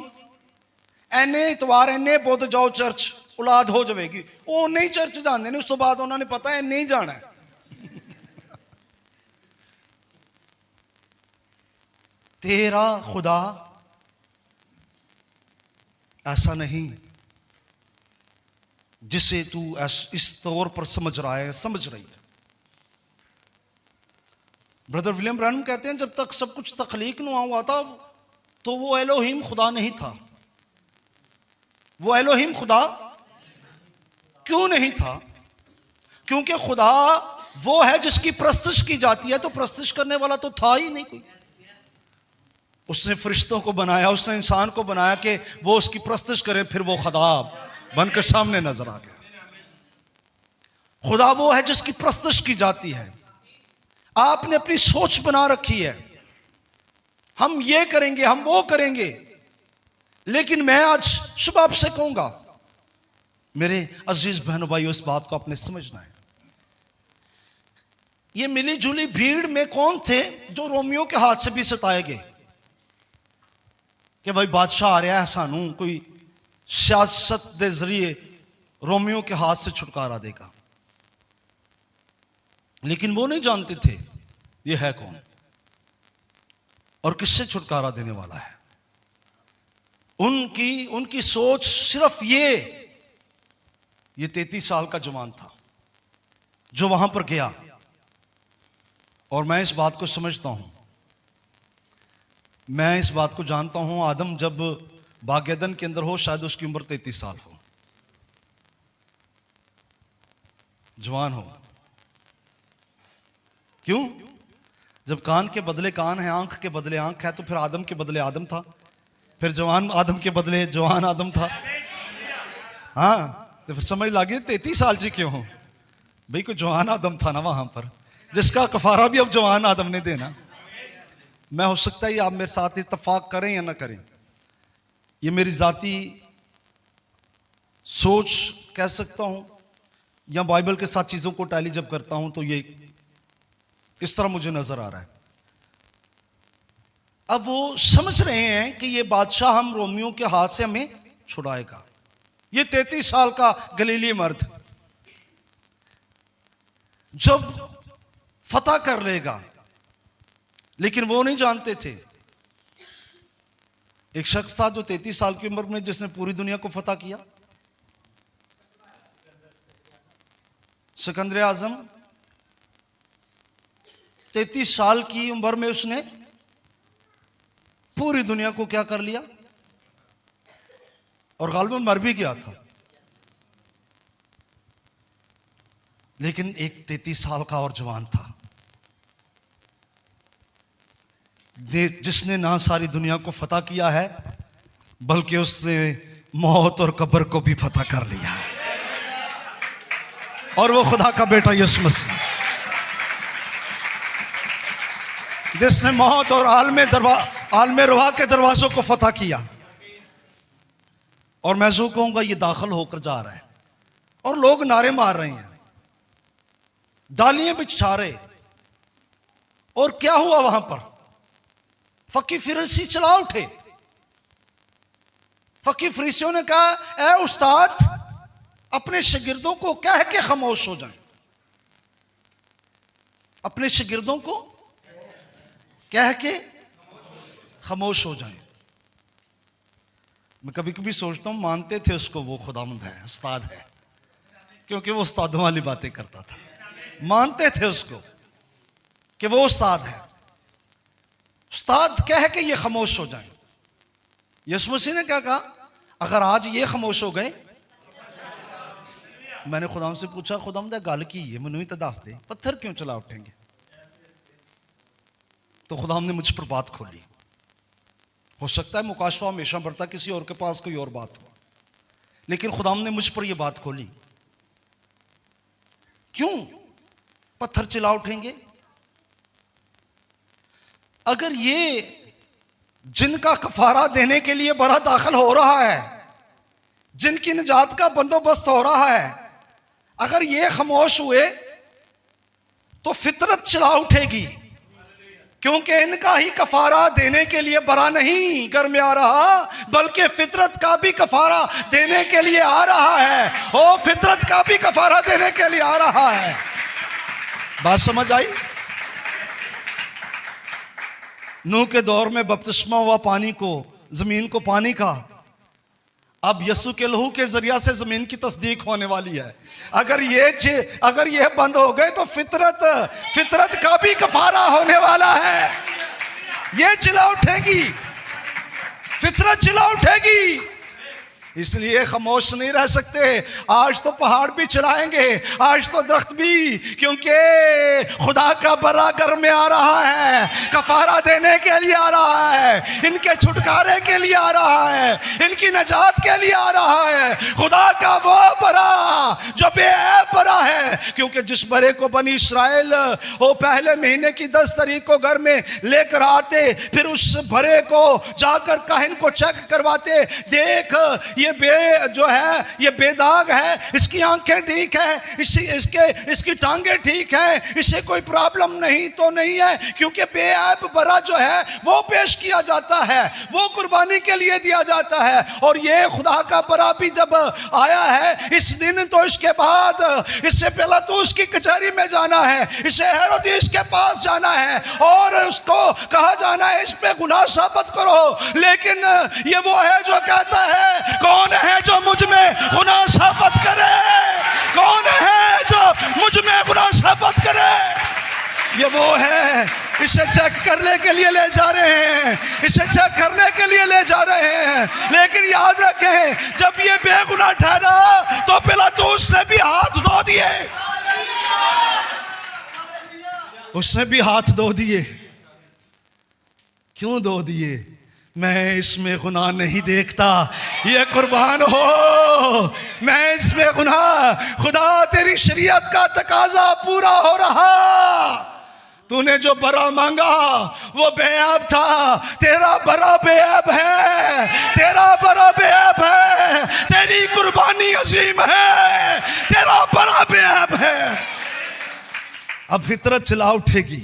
A: इन्ने इतवार, इन्ने बुध जाओ चर्च, औलाद हो जाएगी। वो नहीं चर्च जाते नहीं, उस तो बाद उन्होंने पता है नहीं जाना है। तेरा खुदा ऐसा नहीं जिसे तू इस तौर पर समझ रहा है, समझ रही है। ब्रदर विलियम ब्रैनम कहते हैं जब तक सब कुछ तख्लीक नुआ हुआ था तो वो एलोहिम खुदा नहीं था। वो एलोहिम खुदा क्यों नहीं था? क्योंकि खुदा वो है जिसकी प्रस्तुश की जाती है, तो प्रस्तुश करने वाला तो था ही नहीं कोई। उसने फरिश्तों को बनाया, उसने इंसान को बनाया कि वो उसकी प्रस्तुश करे, फिर वो खुदा बनकर सामने नजर आ गया। खुदा वो है जिसकी प्रस्तुश की जाती है। आपने अपनी सोच बना रखी है, हम ये करेंगे, हम वो करेंगे। लेकिन मैं आज सुबह आपसे कहूंगा, मेरे अजीज बहनों भाइयों, इस बात को आपने समझना है। ये मिली जुली भीड़ में कौन थे जो रोमियो के हाथ से भी सताए गए कि भाई बादशाह आ रहा है, सानू कोई सियासत के जरिए रोमियो के हाथ से छुटकारा देगा। लेकिन वो नहीं जानते थे ये है कौन और किससे छुटकारा देने वाला है। उनकी सोच सिर्फ ये 33 साल का जवान था जो वहां पर गया। और मैं इस बात को समझता हूं, मैं इस बात को जानता हूं, आदम जब बागेदन के अंदर हो शायद उसकी उम्र 33 साल हो, जवान हो। क्यों? जब कान के बदले कान है, आंख के बदले आंख है, तो फिर आदम के बदले आदम था, फिर जवान आदम के बदले जवान आदम था। हाँ, तो फिर समझ लगी 33 साल जी क्यों हो भाई, कोई जवान आदम था ना वहां पर, जिसका कफारा भी अब जवान आदम ने देना। मैं हो सकता है आप मेरे साथ इत्तेफाक करें या ना करें, ये मेरी जाती सोच कह सकता हूं, या बाइबल के साथ चीजों को टैली जब करता हूं तो ये इस तरह मुझे नजर आ रहा है। अब वो समझ रहे हैं कि ये बादशाह हम रोमियो के हाथ से हमें छुड़ाएगा, ये 33 साल का गलीली मर्द जब फतह कर लेगा। लेकिन वो नहीं जानते थे, एक शख्स था जो 33 साल की उम्र में जिसने पूरी दुनिया को फतह किया, सिकंदर आजम। 33 साल की उम्र में उसने पूरी दुनिया को क्या कर लिया, और गालिबन मर भी गया था। लेकिन एक 33 साल का और जवान था जिसने ना सारी दुनिया को फतह किया है बल्कि उसने मौत और कब्र को भी फतह कर लिया, और वो खुदा का बेटा यीशु मसीह, जिसने मौत और आलमे रवा के दरवाजों को फतह किया। और मैं जो कहूंगा ये दाखिल होकर जा रहा है और लोग नारे मार रहे हैं, डालियां बिछा रहे। और क्या हुआ वहां पर? फकी फरीसी चला उठे। फकी फरीसियों ने कहा, ए उस्ताद, अपने शागिर्दों को कह के खामोश हो जाएं, अपने शागिर्दों को कह के खामोश हो जाएं। मैं कभी कभी सोचता हूं मानते थे उसको वो खुदावंद है, उस्ताद है, क्योंकि वो उस्तादों वाली बातें करता था। मानते थे उसको कि वो उस्ताद है, उस्ताद कह के ये खामोश हो जाएं। यीशु मसीह ने क्या कहा? अगर आज ये खामोश हो गए, मैंने खुदाम से पूछा, खुदाम दा गल की है, मैनू ही तो दस दे, पत्थर क्यों चला उठेंगे? तो खुदाम ने मुझ पर बात खोली। हो सकता है मुकाशवा हमेशा बढ़ता, किसी और के पास कोई और बात हो, लेकिन खुदाम ने मुझ पर यह बात खोली। क्यों पत्थर चला उठेंगे? अगर ये जिनका कफारा देने के लिए बड़ा दाखिल हो रहा है, जिनकी निजात का बंदोबस्त हो रहा है, अगर ये खामोश हुए तो फितरत चला उठेगी, क्योंकि इनका ही कफारा देने के लिए बरा नहीं घर में आ रहा, बल्कि फितरत का भी कफारा देने के लिए आ रहा है। ओ, फितरत का भी कफारा देने के लिए आ रहा है। बात समझ आई? नूह के दौर में बपतिस्मा हुआ पानी को, जमीन को पानी का, अब यीशु के लहू के जरिया से जमीन की तस्दीक होने वाली है। अगर ये बंद हो गए तो फितरत का भी कफारा होने वाला है। ये चिल्ला उठेगी, फितरत चिल्ला उठेगी, इसलिए खामोश नहीं रह सकते। आज तो पहाड़ भी चलाएंगे, आज तो दरख्त भी, क्योंकि खुदा का बरा घर में आ रहा है, कफारा देने के लिए आ रहा है, इनके छुटकारे के लिए आ रहा है, इनकी नजात के लिए आ रहा है। खुदा का वो बरा जो बेऐब बरा है, क्योंकि जिस बरे को बनी इसराइल वो पहले महीने की 10 तारीख को घर में लेकर आते, फिर उस बरे को जाकर काहिन को चेक करवाते, देख ये जो है ये बेदाग है, इसकी आंखें ठीक है, इसकी टांगे ठीक है, इससे कोई प्रॉब्लम नहीं तो नहीं है, क्योंकि बेऐब बरा जो है वो पेश किया जाता है, वो कुर्बानी के लिए दिया जाता है। और ये खुदा का बरा भी जब आया है इस दिन, तो इसके बाद इससे पहले तो उसकी कचहरी में जाना है, इसे हेरोदेस के पास जाना है और उसको कहा जाना है इस पे गुनाह साबित करो। लेकिन ये वो है जो कहता है कौन है जो मुझ में गुनाह साबित करे, कौन है जो मुझ में गुनाह साबित करे, ये वो है। इसे चेक करने के लिए ले जा रहे हैं, इसे चेक करने के लिए ले जा रहे हैं। लेकिन याद रखें जब ये बेगुनाह ठहरा तो पिलातुस ने भी हाथ धो दिए, उसने भी हाथ धो दिए। क्यों धो दिए? मैं इसमें गुनाह नहीं देखता, ये कुर्बान हो, मैं इसमें गुनाह, खुदा तेरी शरीयत का तकाजा पूरा हो रहा। तूने जो बरा मांगा वो बेऐब था, तेरा बरा बेऐब है, तेरा बरा बेऐब है, तेरी कुर्बानी अजीम है, तेरा बरा बेऐब है। अब फितरत चिल्ला उठेगी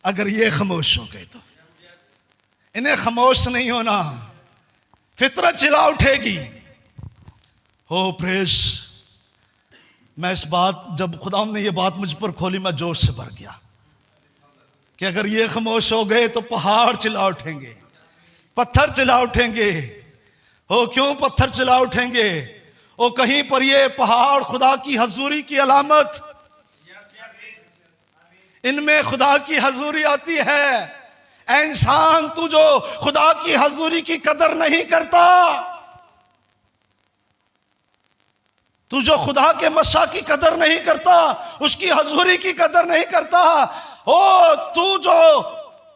A: अगर ये खामोश हो गए तो। इन्हें खामोश नहीं होना, फितरत चिल्ला उठेगी। हो प्रेस, मैं इस बात, जब खुदा ने ये बात मुझ पर खोली मैं जोश से भर गया कि अगर ये खामोश हो गए तो पहाड़ चिल्ला उठेंगे, पत्थर चिल्ला उठेंगे। हो क्यों पत्थर चिल्ला उठेंगे? ओ कहीं पर ये पहाड़ खुदा की हजूरी की अलामत, इनमें खुदा की हजूरी आती है। ऐ इंसान, तू जो खुदा की हजूरी की कदर नहीं करता, तू जो खुदा के मसा की कदर नहीं करता, उसकी हजूरी की कदर नहीं करता, ओ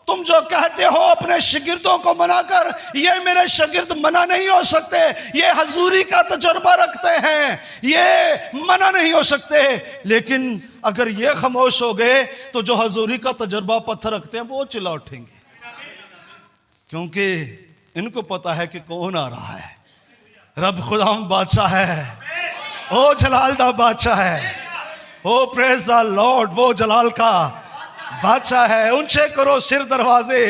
A: तुम जो कहते हो अपने शागिर्दों को मना कर, ये मेरे शागिर्द मना नहीं हो सकते, ये हजूरी का तजुर्बा रखते हैं, ये मना नहीं हो सकते। लेकिन अगर ये खामोश हो गए तो जो हजूरी का तजुर्बा पत्थर रखते हैं वो चिल्ला उठेंगे, क्योंकि इनको पता है कि कौन आ रहा है। रब खुदा बादशाह है, ओ जलाल दा बादशाह है, ओ प्रेज द लॉर्ड, वो जलाल का बादशाह है। ऊंचे करो सिर दरवाजे,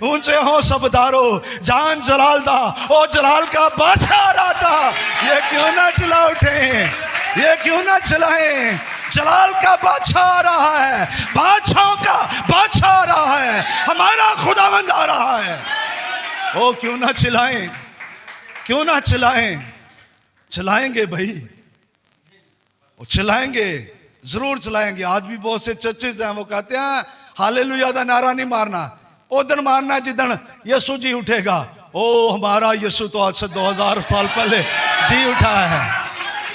A: ऊंचे हो सबदारो, जान जलाल दा, ओ जलाल का बादशाह आ रहा था। ये क्यों ना चिल्ला उठे, ये क्यों ना चिल्लाएं? जलाल का बादशाह आ रहा है, बादशाहों का बादशाह आ रहा है, हमारा खुदावंद आ रहा है। ओ क्यों ना चिल्लाएं, क्यों ना चिल्लाएं? चिल्लाएंगे भाई, वो चिल्लाएंगे, जरूर चलाएंगे। आज भी बहुत से चर्चेज हैं वो कहते हैं हालेलुया दा नारा नहीं मारना, उधर मारना जिधर यीशु जी उठेगा। ओ हमारा यीशु तो आज से 2000 साल पहले जी उठा है,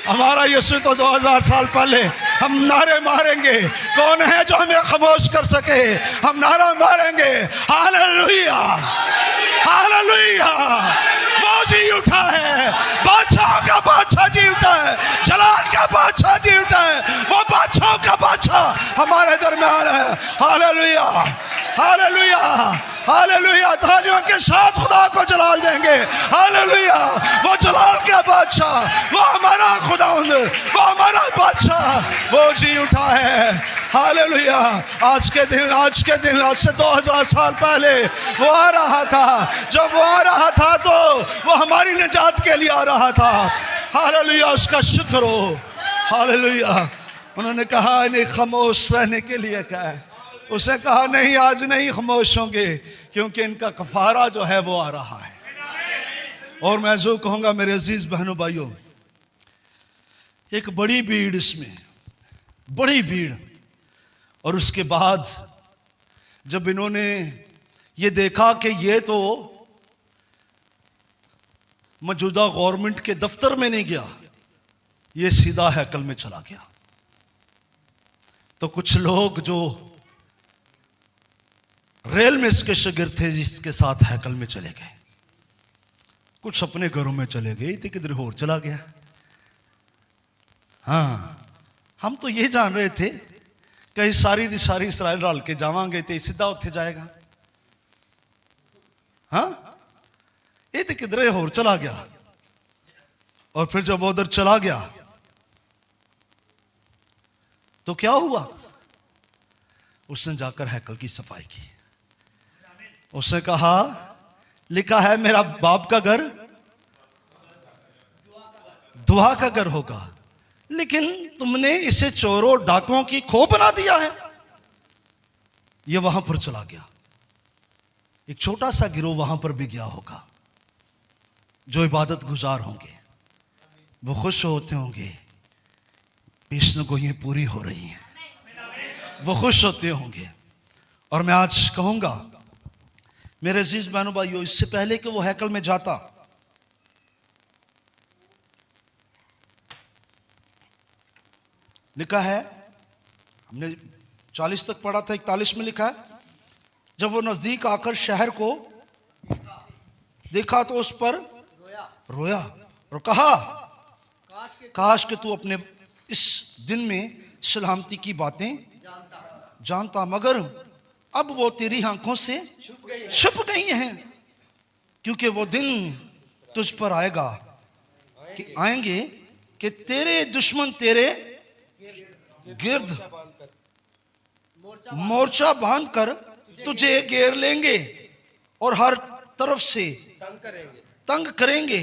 A: हमारा यीशु तो 2000 साल पहले। हम नारे मारेंगे, कौन है जो हमें खामोश कर सके? हम नारा मारेंगे हालेलुया, हालेलुया। वो जी उठा है, बादशाह का बादशाह जी उठा है, जलाल का बादशाह जी उठा है, वो बादशाह का बादशाह हमारे दरमियान है। Hallelujah, hallelujah, hallelujah. तालियों के साथ खुदा को जलाल देंगे। हालेलुया, वो जलाल का बादशाह, वो हमारा खुदावंद, वो हमारा बादशाह, वो जी उठा है। हालेलुया। आज के दिन आज से 2000 साल पहले वो आ रहा था। जब वो आ रहा था तो वो हमारी निजात के लिए आ रहा था। हालेलुया, उसका शुक्र हो। हालेलुया। उन्होंने कहा नहीं खामोश रहने के लिए क्या है, उसने कहा नहीं आज नहीं खामोश होंगे, क्योंकि इनका कफारा जो है वो आ रहा है। और मैं जो कहूँगा मेरे अजीज बहनों भाइयों, एक बड़ी भीड़, इसमें बड़ी भीड़। और उसके बाद जब इन्होंने ये देखा कि ये तो मौजूदा गवर्नमेंट के दफ्तर में नहीं गया, ये सीधा हैकल में चला गया, तो कुछ लोग जो रेल में इसके शागिर्द थे जिसके साथ हैकल में चले गए, कुछ अपने घरों में चले गए, तो किधर और चला गया। हाँ, हम तो ये जान रहे थे कि सारी दी सारी इसराइल रल के जावांगे तो सीधा उत्थे जाएगा। हाँ, ये तो किधरे होर चला गया। और फिर जब वो उधर चला गया तो क्या हुआ? उसने जाकर हैकल की सफाई की। उसने कहा, लिखा है मेरा बाप का घर दुआ का घर होगा, लेकिन तुमने इसे चोरों डाकुओं की खो बना दिया है। यह वहां पर चला गया। एक छोटा सा गिरोह वहां पर भी गया होगा, जो इबादत गुजार होंगे। वो खुश होते होंगे, पेशेंट को ये पूरी हो रही है, वो खुश होते होंगे। और मैं आज कहूंगा मेरे अजीज बहनों भाइयों, इससे पहले कि वो हैकल में जाता, लिखा है, हमने 40 तक पढ़ा था, 41 में लिखा है, जब वो नजदीक आकर शहर को देखा तो उस पर रोया और कहा, काश कि तू अपने इस दिन में सलामती की बातें जानता, मगर अब वो तेरी आंखों से छुप गई हैं, क्योंकि वो दिन तुझ पर आएगा कि आएंगे कि तेरे दुश्मन तेरे गिर्द मोर्चा बांधकर तुझे घेर लेंगे और हर तरफ से तंग करेंगे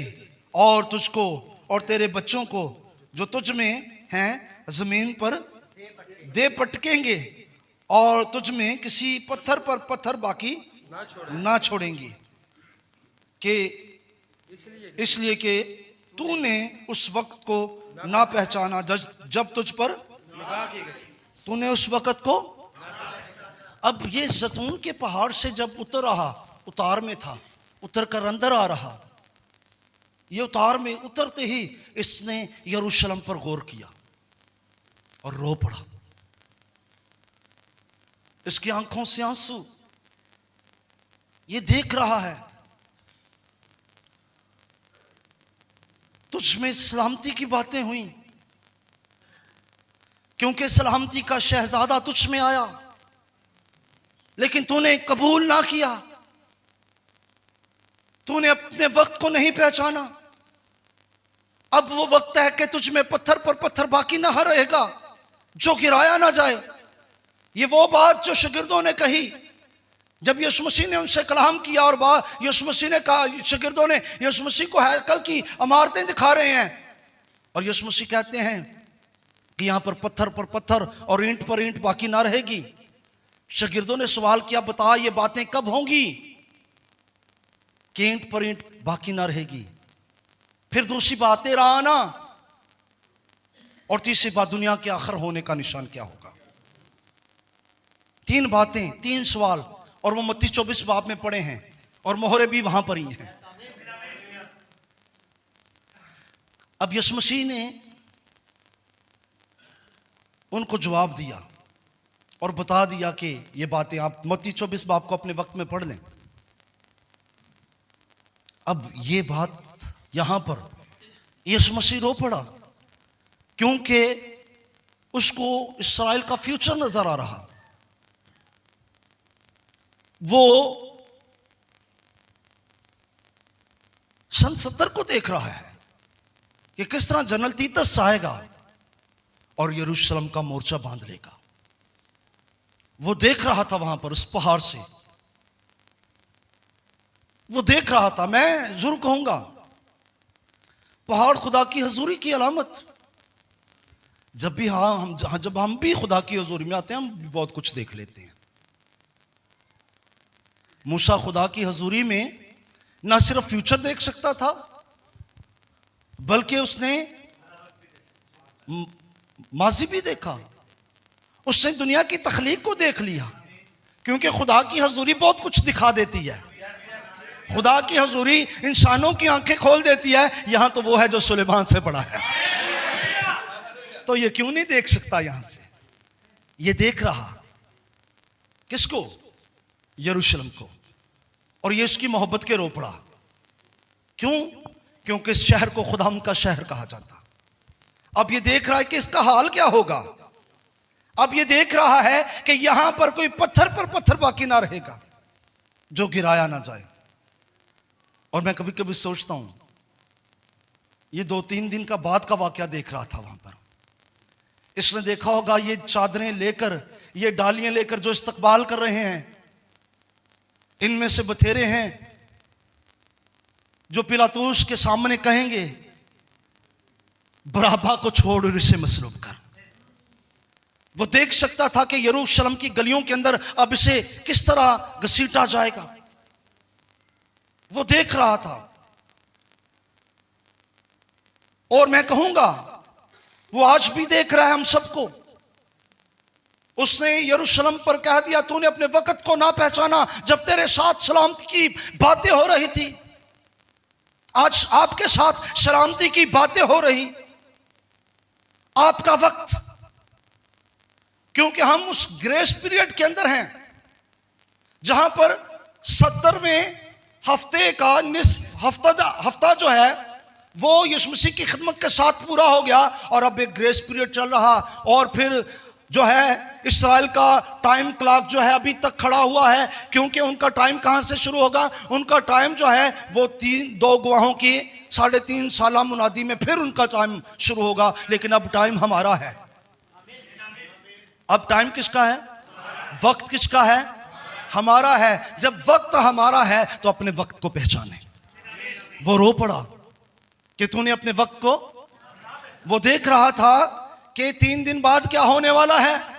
A: और तुझको और तेरे बच्चों को जो तुझ में हैं जमीन पर दे पटकेंगे और तुझ में किसी पत्थर पर पत्थर बाकी ना छोड़ेंगे, कि इसलिए कि तूने उस वक्त को ना पहचाना जब तुझ पर तूने उस वक्त को। अब ये जैतून के पहाड़ से जब उतर रहा, उतार में था, उतर कर अंदर आ रहा, ये उतार में उतरते ही इसने यरूशलेम पर गौर किया और रो पड़ा। इसकी आंखों से आंसू, ये देख रहा है तुझ में सलामती की बातें हुई, क्योंकि सलामती का शहजादा तुझ में आया, लेकिन तूने कबूल ना किया, तूने अपने वक्त को नहीं पहचाना। अब वो वक्त है कि तुझ में पत्थर पर पत्थर बाकी ना रहेगा जो गिराया ना जाए। ये वो बात जो शागिर्दों ने कही जब यीशु मसीह ने उनसे कलाम किया, और यीशु मसीह ने कहा, शागिर्दों ने यीशु मसीह को हैकल की इमारतें दिखा रहे हैं, और यीशु मसीह कहते हैं कि यहां पर पत्थर और ईंट पर ईंट बाकी ना रहेगी। शागिर्दों ने सवाल किया, बता ये बातें कब होंगी कि ईंट पर ईंट बाकी ना रहेगी? फिर दूसरी बात तेरा आना, और तीसरी बात दुनिया के आखिर होने का निशान क्या होगा। 3 बातें, 3 सवाल, और वो मत्ती 24 बाब में पड़े हैं, और मोहरे भी वहां पर ही हैं। अब यीशु मसीह ने उनको जवाब दिया और बता दिया कि ये बातें आप मत्ती 24 बाब को अपने वक्त में पढ़ लें। अब ये बात यहां पर यीशु मसीह रो पड़ा, क्योंकि उसको इस्राएल का फ्यूचर नजर आ रहा। वो सन 70 को देख रहा है कि किस तरह जनरल तीतस आएगा और यरूशलेम का मोर्चा बांध लेगा। वो देख रहा था वहां पर उस पहाड़ से, वो देख रहा था। मैं जरूर कहूंगा पहाड़ खुदा की हजूरी की अलामत। जब हम भी खुदा की हजूरी में आते हैं, हम भी बहुत कुछ देख लेते हैं। मूसा खुदा की हजूरी में ना सिर्फ फ्यूचर देख सकता था, बल्कि उसने माजी भी देखा। उसने दुनिया की तख्लीक को देख लिया, क्योंकि खुदा की हजूरी बहुत कुछ दिखा देती है। खुदा की हजूरी इंसानों की आंखें खोल देती है। यहां तो वो है जो सुलेमान से बड़ा है, तो ये क्यों नहीं देख सकता? यहां से ये देख रहा। किसको? यरूशलेम को। और ये उसकी मोहब्बत के रो पड़ा। क्यों? क्योंकि इस शहर को खुदाम का शहर कहा जाता। अब ये देख रहा है कि इसका हाल क्या होगा। अब ये देख रहा है कि यहां पर कोई पत्थर पर पत्थर बाकी ना रहेगा जो गिराया ना जाए। और मैं कभी कभी सोचता हूं, ये 2-3 दिन का बाद का वाकया देख रहा था वहां पर। इसने देखा होगा ये चादरें लेकर, ये डालियां लेकर जो इस्तकबाल कर रहे हैं, इनमें से बथेरे हैं जो पिलातूस के सामने कहेंगे बराबा को छोड़ और इसे मसलूब कर। वो देख सकता था कि यरूशलेम की गलियों के अंदर अब इसे किस तरह घसीटा जाएगा। वो देख रहा था। और मैं कहूंगा वो आज भी देख रहा है हम सबको। उसने यरूशलेम पर कह दिया, तूने अपने वक्त को ना पहचाना जब तेरे साथ सलामती की बातें हो रही थी। आज आपके साथ सलामती की बातें हो रही, आपका वक्त, क्योंकि हम उस ग्रेस पीरियड के अंदर हैं जहां पर 70वें हफ्ते का निस्फ हफ्ता जो है वो यीशु मसीह की खिदमत के साथ पूरा हो गया और अब एक ग्रेस पीरियड चल रहा। और फिर जो है इस्राएल का टाइम क्लॉक जो है अभी तक खड़ा हुआ है, क्योंकि उनका टाइम कहां से शुरू होगा? उनका टाइम जो है वो 2 गवाहों की 3.5 साल मुनादी में फिर उनका टाइम शुरू होगा। लेकिन अब टाइम हमारा है। अब टाइम किसका है? वक्त किसका है? हमारा है। जब वक्त हमारा है तो अपने वक्त को पहचाने। वो रो पड़ा कि तूने अपने वक्त को, वो देख रहा था कि 3 दिन बाद क्या होने वाला है।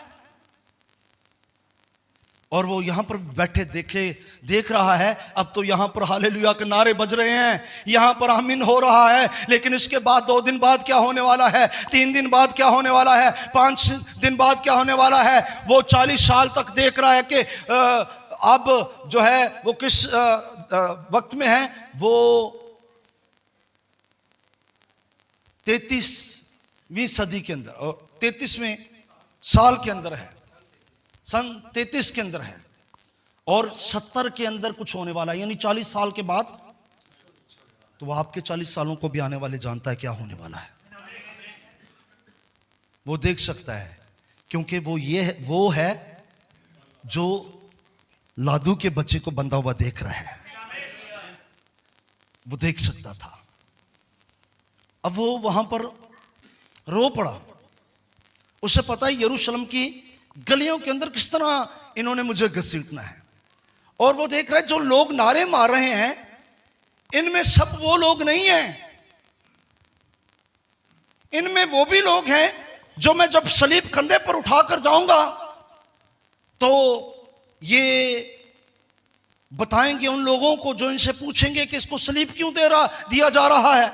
A: और वो यहां पर बैठे देख रहा है। अब तो यहां पर हालेलुया के नारे बज रहे हैं, यहां पर आमीन हो रहा है। लेकिन इसके बाद 2 दिन बाद क्या होने वाला है? 3 दिन बाद क्या होने वाला है? 5 दिन बाद क्या होने वाला है? वो 40 साल तक देख रहा है कि अब जो है वो किस वक्त में है। वो 33वीं सदी के अंदर और 33वें साल के अंदर है, सन 33 के अंदर है। और 70 के अंदर कुछ होने वाला है, यानी 40 साल के बाद। तो वो आपके 40 सालों को भी आने वाले जानता है क्या होने वाला है। वो देख सकता है, क्योंकि वो है जो लादू के बच्चे को बंधा हुआ देख रहा है। वो देख सकता था। अब वो वहां पर रो पड़ा। उसे पता है यरूशलेम की गलियों के अंदर किस तरह इन्होंने मुझे घसीटना है। और वो देख रहा है जो लोग नारे मार रहे हैं, इनमें सब वो लोग नहीं हैं। इनमें वो भी लोग हैं जो मैं जब सलीब कंधे पर उठाकर जाऊंगा तो ये बताएंगे उन लोगों को जो इनसे पूछेंगे कि इसको सलीब क्यों दिया जा रहा है।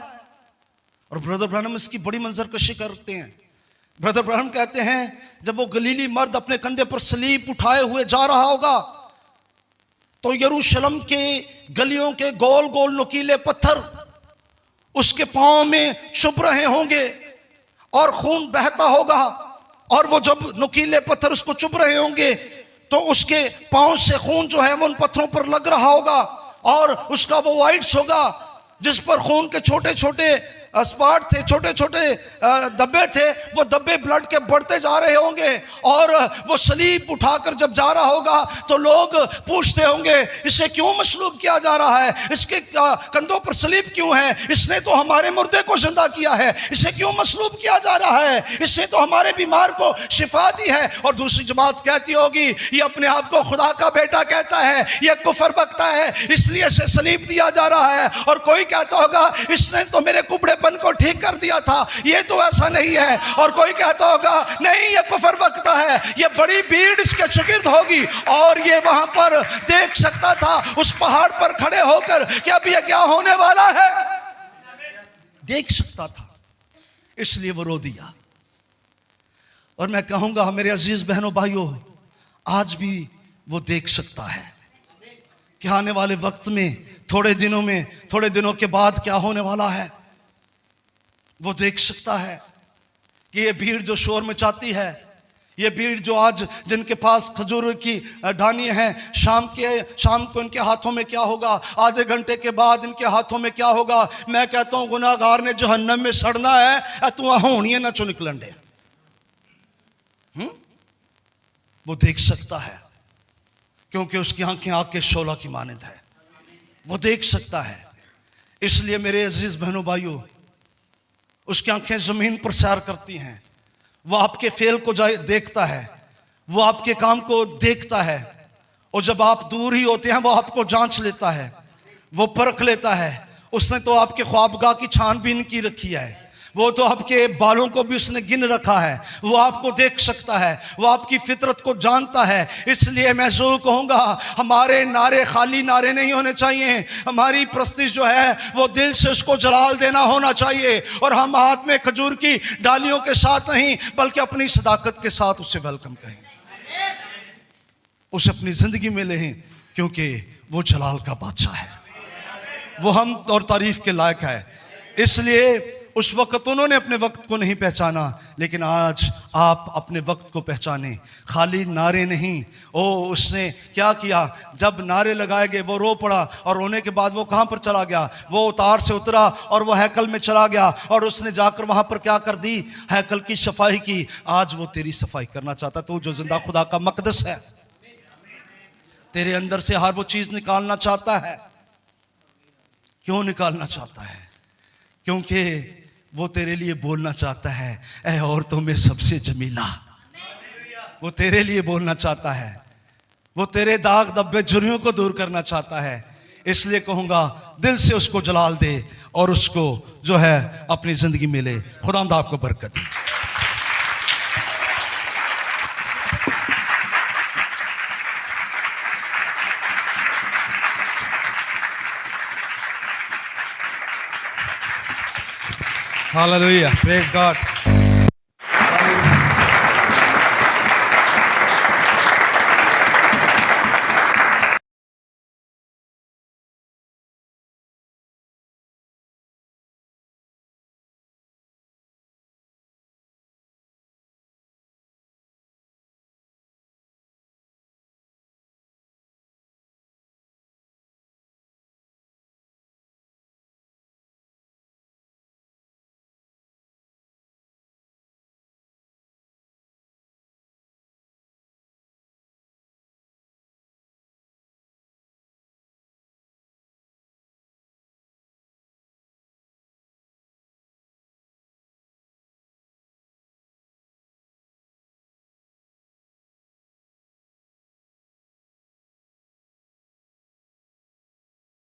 A: और ब्रदर ब्रैनम इसकी बड़ी मंजरकशी करते हैं। ब्रदर ब्रैनम कहते हैं जब वो गलीली मर्द अपने कंधे पर सलीब उठाए हुए जा रहा होगा तो यरूशलेम के गलियों के गोल गोल नुकीले पत्थर उसके पांव में चुभ रहे होंगे और खून बहता होगा। और वो जब नुकीले पत्थर उसको चुभ रहे होंगे तो उसके पांव से खून जो है वो उन पत्थरों पर लग रहा होगा और उसका वो वाइट्स होगा जिस पर खून के छोटे छोटे स्पॉट थे, छोटे छोटे धब्बे थे। वो धब्बे ब्लड के बढ़ते जा रहे होंगे और वो सलीब उठाकर जब जा रहा होगा तो लोग पूछते होंगे इसे क्यों मसलूब किया जा रहा है, इसके कंधों पर सलीब क्यों है, इसने तो हमारे मुर्दे को जिंदा किया है, इसे क्यों मसलूब किया जा रहा है, इसने तो हमारे बीमार को शिफा दी है। और दूसरी जमात कहती होगी ये अपने आप को खुदा का बेटा कहता है, ये कुफर बकता है, इसलिए इसे सलीब दिया जा रहा है। और कोई कहता होगा इसने तो मेरे कुबड़े को ठीक कर दिया था, ये तो ऐसा नहीं है। और कोई कहता होगा नहीं ये कुफर बकता है। ये बड़ी भीड़ इसके शागिर्द होगी। और ये वहां पर देख सकता था उस पहाड़ पर खड़े होकर कि अब ये क्या होने वाला है, देख सकता था, इसलिए वो रो दिया। और मैं कहूंगा मेरे अजीज बहनों भाइयों, आज भी वो देख सकता है कि आने वाले वक्त में, थोड़े दिनों के बाद क्या होने वाला है। वो देख सकता है कि ये भीड़ जो शोर मचाती है, ये भीड़ जो आज जिनके पास खजूर की डाली हैं, शाम को इनके हाथों में क्या होगा, आधे घंटे के बाद इनके हाथों में क्या होगा। मैं कहता हूं गुनाहगार ने जहन्नम में सड़ना है, तू होनी है ना चो निकलन दे। वो देख सकता है क्योंकि उसकी आंखें आग के शोला की मानद है, वो देख सकता है। इसलिए मेरे अजीज बहनों भाइयों, उसकी आंखें जमीन पर सैर करती हैं। वो आपके फेल को देखता है, वो आपके काम को देखता है, और जब आप दूर ही होते हैं वो आपको जांच लेता है, वो परख लेता है। उसने तो आपके ख्वाबगाह की छानबीन की रखी है, वो तो आपके बालों को भी उसने गिन रखा है, वो आपको देख सकता है, वो आपकी फितरत को जानता है। इसलिए मैं जो कहूँगा, हमारे नारे खाली नारे नहीं होने चाहिए, हमारी प्रस्तिश जो है वो दिल से उसको जलाल देना होना चाहिए। और हम हाथ में खजूर की डालियों के साथ नहीं, बल्कि अपनी सदाकत के साथ उसे वेलकम कहें, उसे अपनी जिंदगी में लें, क्योंकि वो जलाल का बादशाह है, वो हम और तारीफ के लायक है। इसलिए उस वक्त उन्होंने अपने वक्त को नहीं पहचाना, लेकिन आज आप अपने वक्त को पहचाने, खाली नारे नहीं। उसने क्या किया, जब नारे लगाए गए वो रो पड़ा, और रोने के बाद वो कहाँ पर चला गया, वो उतार से उतरा और वो हैकल में चला गया, और उसने जाकर वहाँ पर क्या कर दी, हैकल की सफाई की। आज वो तेरी सफाई करना चाहता, तू जो जिंदा खुदा का मकदस है, तेरे अंदर से हर वो चीज़ निकालना चाहता है। क्यों निकालना चाहता है? क्योंकि वो तेरे लिए बोलना चाहता है, ऐ औरतों में सबसे जमीला। वो तेरे लिए बोलना चाहता है, वो तेरे दाग धब्बे झुर्रियों को दूर करना चाहता है। इसलिए कहूँगा, दिल से उसको जलाल दे और उसको जो है अपनी ज़िंदगी में ले। खुदावंद आपको बरकत दे।
B: Hallelujah. Praise God.